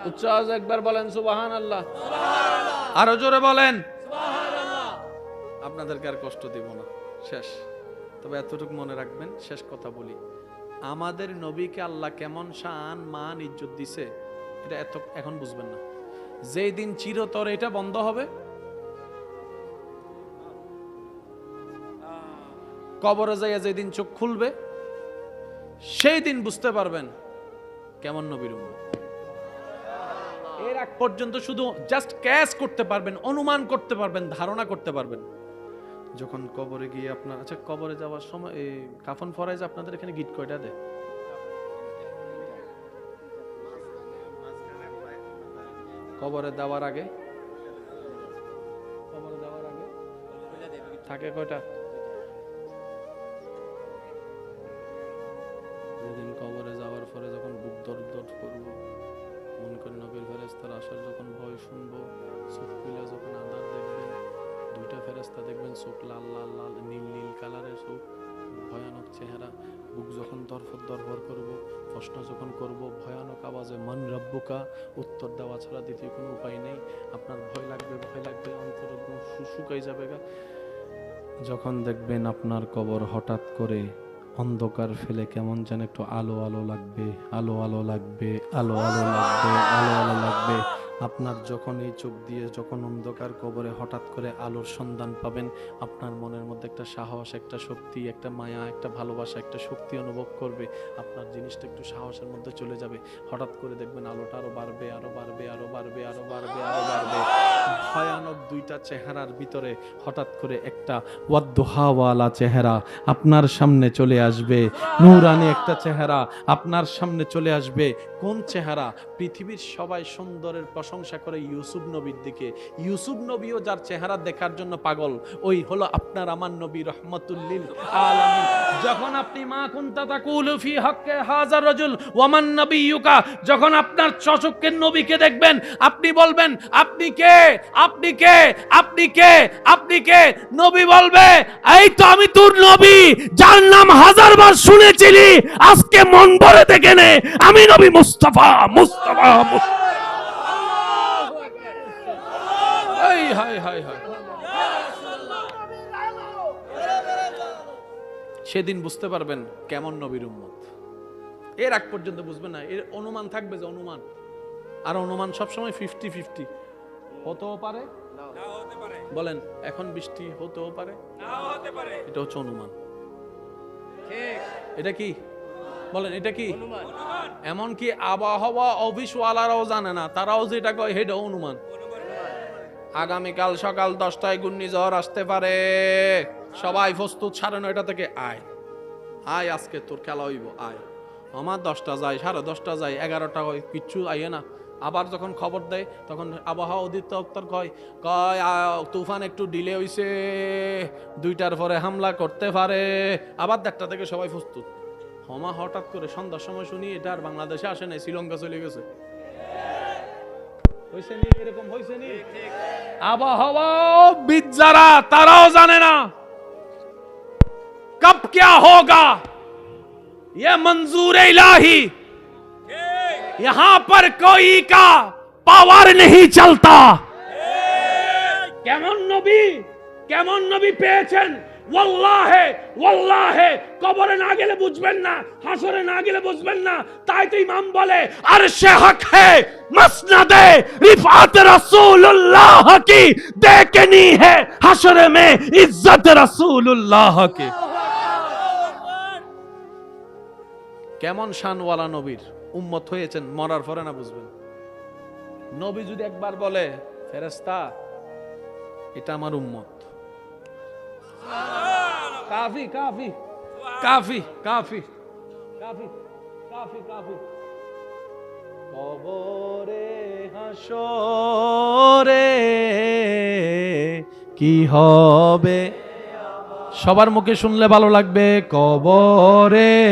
উচ্চ আওয়াজে একবার বলেন সুবহানাল্লাহ। আরো জোরে বলেন সুবহানাল্লাহ। আপনাদেরকে আর কষ্ট দিব না, শেষ। তবে এতটুকু মনে রাখবেন, শেষ কথা বলি, আমাদের নবীকে আল্লাহ কেমন শান মান ইজ্জত দিছে এটা এখন বুঝবেন না। যেই দিন চিরতরে এটা বন্ধ হবে, কবরে যাইয়া যেদিন চোখ খুলবে, সেই দিন বুঝতে পারবেন কেমন নবীর উম্মত। এর আগ পর্যন্ত শুধু জাস্ট ক্যাচ করতে পারবেন, অনুমান করতে পারবেন, ধারণা করতে পারবেন। যখন কবরে গিয়ে আপনার, আচ্ছা কবরে যাওয়ার সময় এই কাফন ফরাইজ আপনাদের এখানে গিট কয়টা দেয়? কবরে দেওয়ার আগে, কবরে দেওয়ার আগে থাকে কয়টা? যেদিন কবরে যাওয়ার পরে যখন বুক দরদর করবো, মন করে নবীর ফেরেশতারা আসার যখন ভয় শুনবো, চোখ খুলে যখন আঁধার দেখবেন, দুইটা ফেরেশতা দেখবেন চোখ লাল লাল লাল নীল নীল কালারের চোখ, ভয়ানক চেহারা, বুক যখন দরফর দরফর করবো, প্রশ্ন যখন করব ভয়ানক আওয়াজে মান রব্বুকা, উত্তর দেওয়া ছাড়া দ্বিতীয় কোনো উপায় নেই। আপনার ভয় লাগবে, ভয় লাগবে, অন্তর শুকাই যাবে গা। যখন দেখবেন আপনার কবর হঠাৎ করে অন্ধকার ফেলে কেমন যেন একটু আলো আলো লাগবে, আলো আলো লাগবে, আলো আলো লাগবে, আলো আলো লাগবে। আপনার যখন এই চোখ দিয়ে যখন অন্ধকার কবরে হঠাৎ করে আলোর সন্ধান পাবেন, আপনার মনের মধ্যে একটা সাহস, একটা শক্তি, একটা মায়া, একটা ভালোবাসা, একটা শক্তি অনুভব করবে। আপনার জিনিসটা একটু সাহসের মধ্যে চলে যাবে। হঠাৎ করে দেখবেন আলোটা আরো বাড়বে, আরো বাড়বে, আরো বাড়বে, আরো বাড়বে, আরো বাড়বে। ভয়ানক দুইটা চেহারার ভিতরে হঠাৎ করে একটা ওয়াদ্দুহাওয়ালা চেহারা আপনার সামনে চলে আসবে। নূরানি একটা চেহারা আপনার সামনে চলে আসবে। কোন চেহারা? পৃথিবীর সবাই সুন্দরের প্রশংসা করে ইউসুফ নবীর দিকে। ইউসুফ নবীও যার চেহারা দেখার জন্য পাগল, ওই হলো আপনার আমার নবী রহমাতুল লিল আলামিন। যখন আপনি মা কুনতা তাকুলু ফি হাক্কে হাযার রাজুল ওয়া মান নাবিয়ুকা, যখন আপনার চচক্কের নবীকে দেখবেন, আপনি বলবেন আপনি কে, আপনি কে, আপনি কে, আপনি কে? নবী বলবে এই তো আমি তোর নবী, যার নাম হাজারবার শুনেছিলি, আজকে মন ভরে দেখে নে, আমি নবী মুস্তাফা, মুস্তাফা, মুস্তাফা। সেদিন বুঝতে পারবেন কেমন নবীর উম্মত। এর আগ পর্যন্ত বুঝবেন না। এর অনুমান থাকবে যে অনুমান, আর অনুমান সবসময় 50-50, হতেও পারে নাও হতে পারে। বলেন এখন বৃষ্টি হতেও পারে নাও হতে পারে, এটা হচ্ছে অনুমান। ঠিক, এটা কি বলেন, এটা কি অনুমান? এমনকি আবহাওয়া অফিসওয়ালারাও জানে না, তারাও যেটা কয় সেটা অনুমান। আগামীকাল সকাল 10টায় ঘূর্ণিঝড় আসতে পারে, সবাই প্রস্তুত, 9:30 থেকে আয় আয়, আজকে তোর খেলা হইব, আয়। আমার 10টা যায়, 10:30 যায়, 11টা হয়, কিচ্ছু আইয়ে না। আবার যখন খবর দেয় তখন আবহাওয়া অধিদপ্তর কয় তুফান একটু ডিলে হইছে, 2টার পরে হামলা করতে পারে। আবার 1টা থেকে সবাই প্রস্তুত। হঠাৎ করে সন্ধ্যার সময় শুনি এটা আর বাংলাদেশে আসে নাই, শ্রীলঙ্কা চলে গেছে। হইছে নি? এরকম হইছে নি? আবহাওয়া বিদ যারা, তারাও জানে না কব क्या होगा, ये मंजूर इलाही, यहां पर कोई का पावर नहीं चलता। কেমন নবী, কেমন নবী পেয়েছেন, ওয়াল্লাহে ওয়াল্লাহে কবরে না গেলে বুঝবেন না, হাসরে না গেলে বুঝবেন না। তাই তো ইমাম বলে আরশে হক হে মসনদে রিফাত রাসূলুল্লাহ কি দেখনি হে হাসরে মে ইজ্জত রাসূলুল্লাহ কি। কেমন শানওয়ালা নবীর উম্মত হয়েছেন, মরার পরে না বুঝবেন। নবী যদি একবার বলে ফেরেশতা এটা আমার উম্মত, কাফি কাফি কাফি কাফি কাফি কাফি কাফি। কবরে হাসরে কি হবে, সবার মুখে শুনলে ভালো লাগবে। কবরে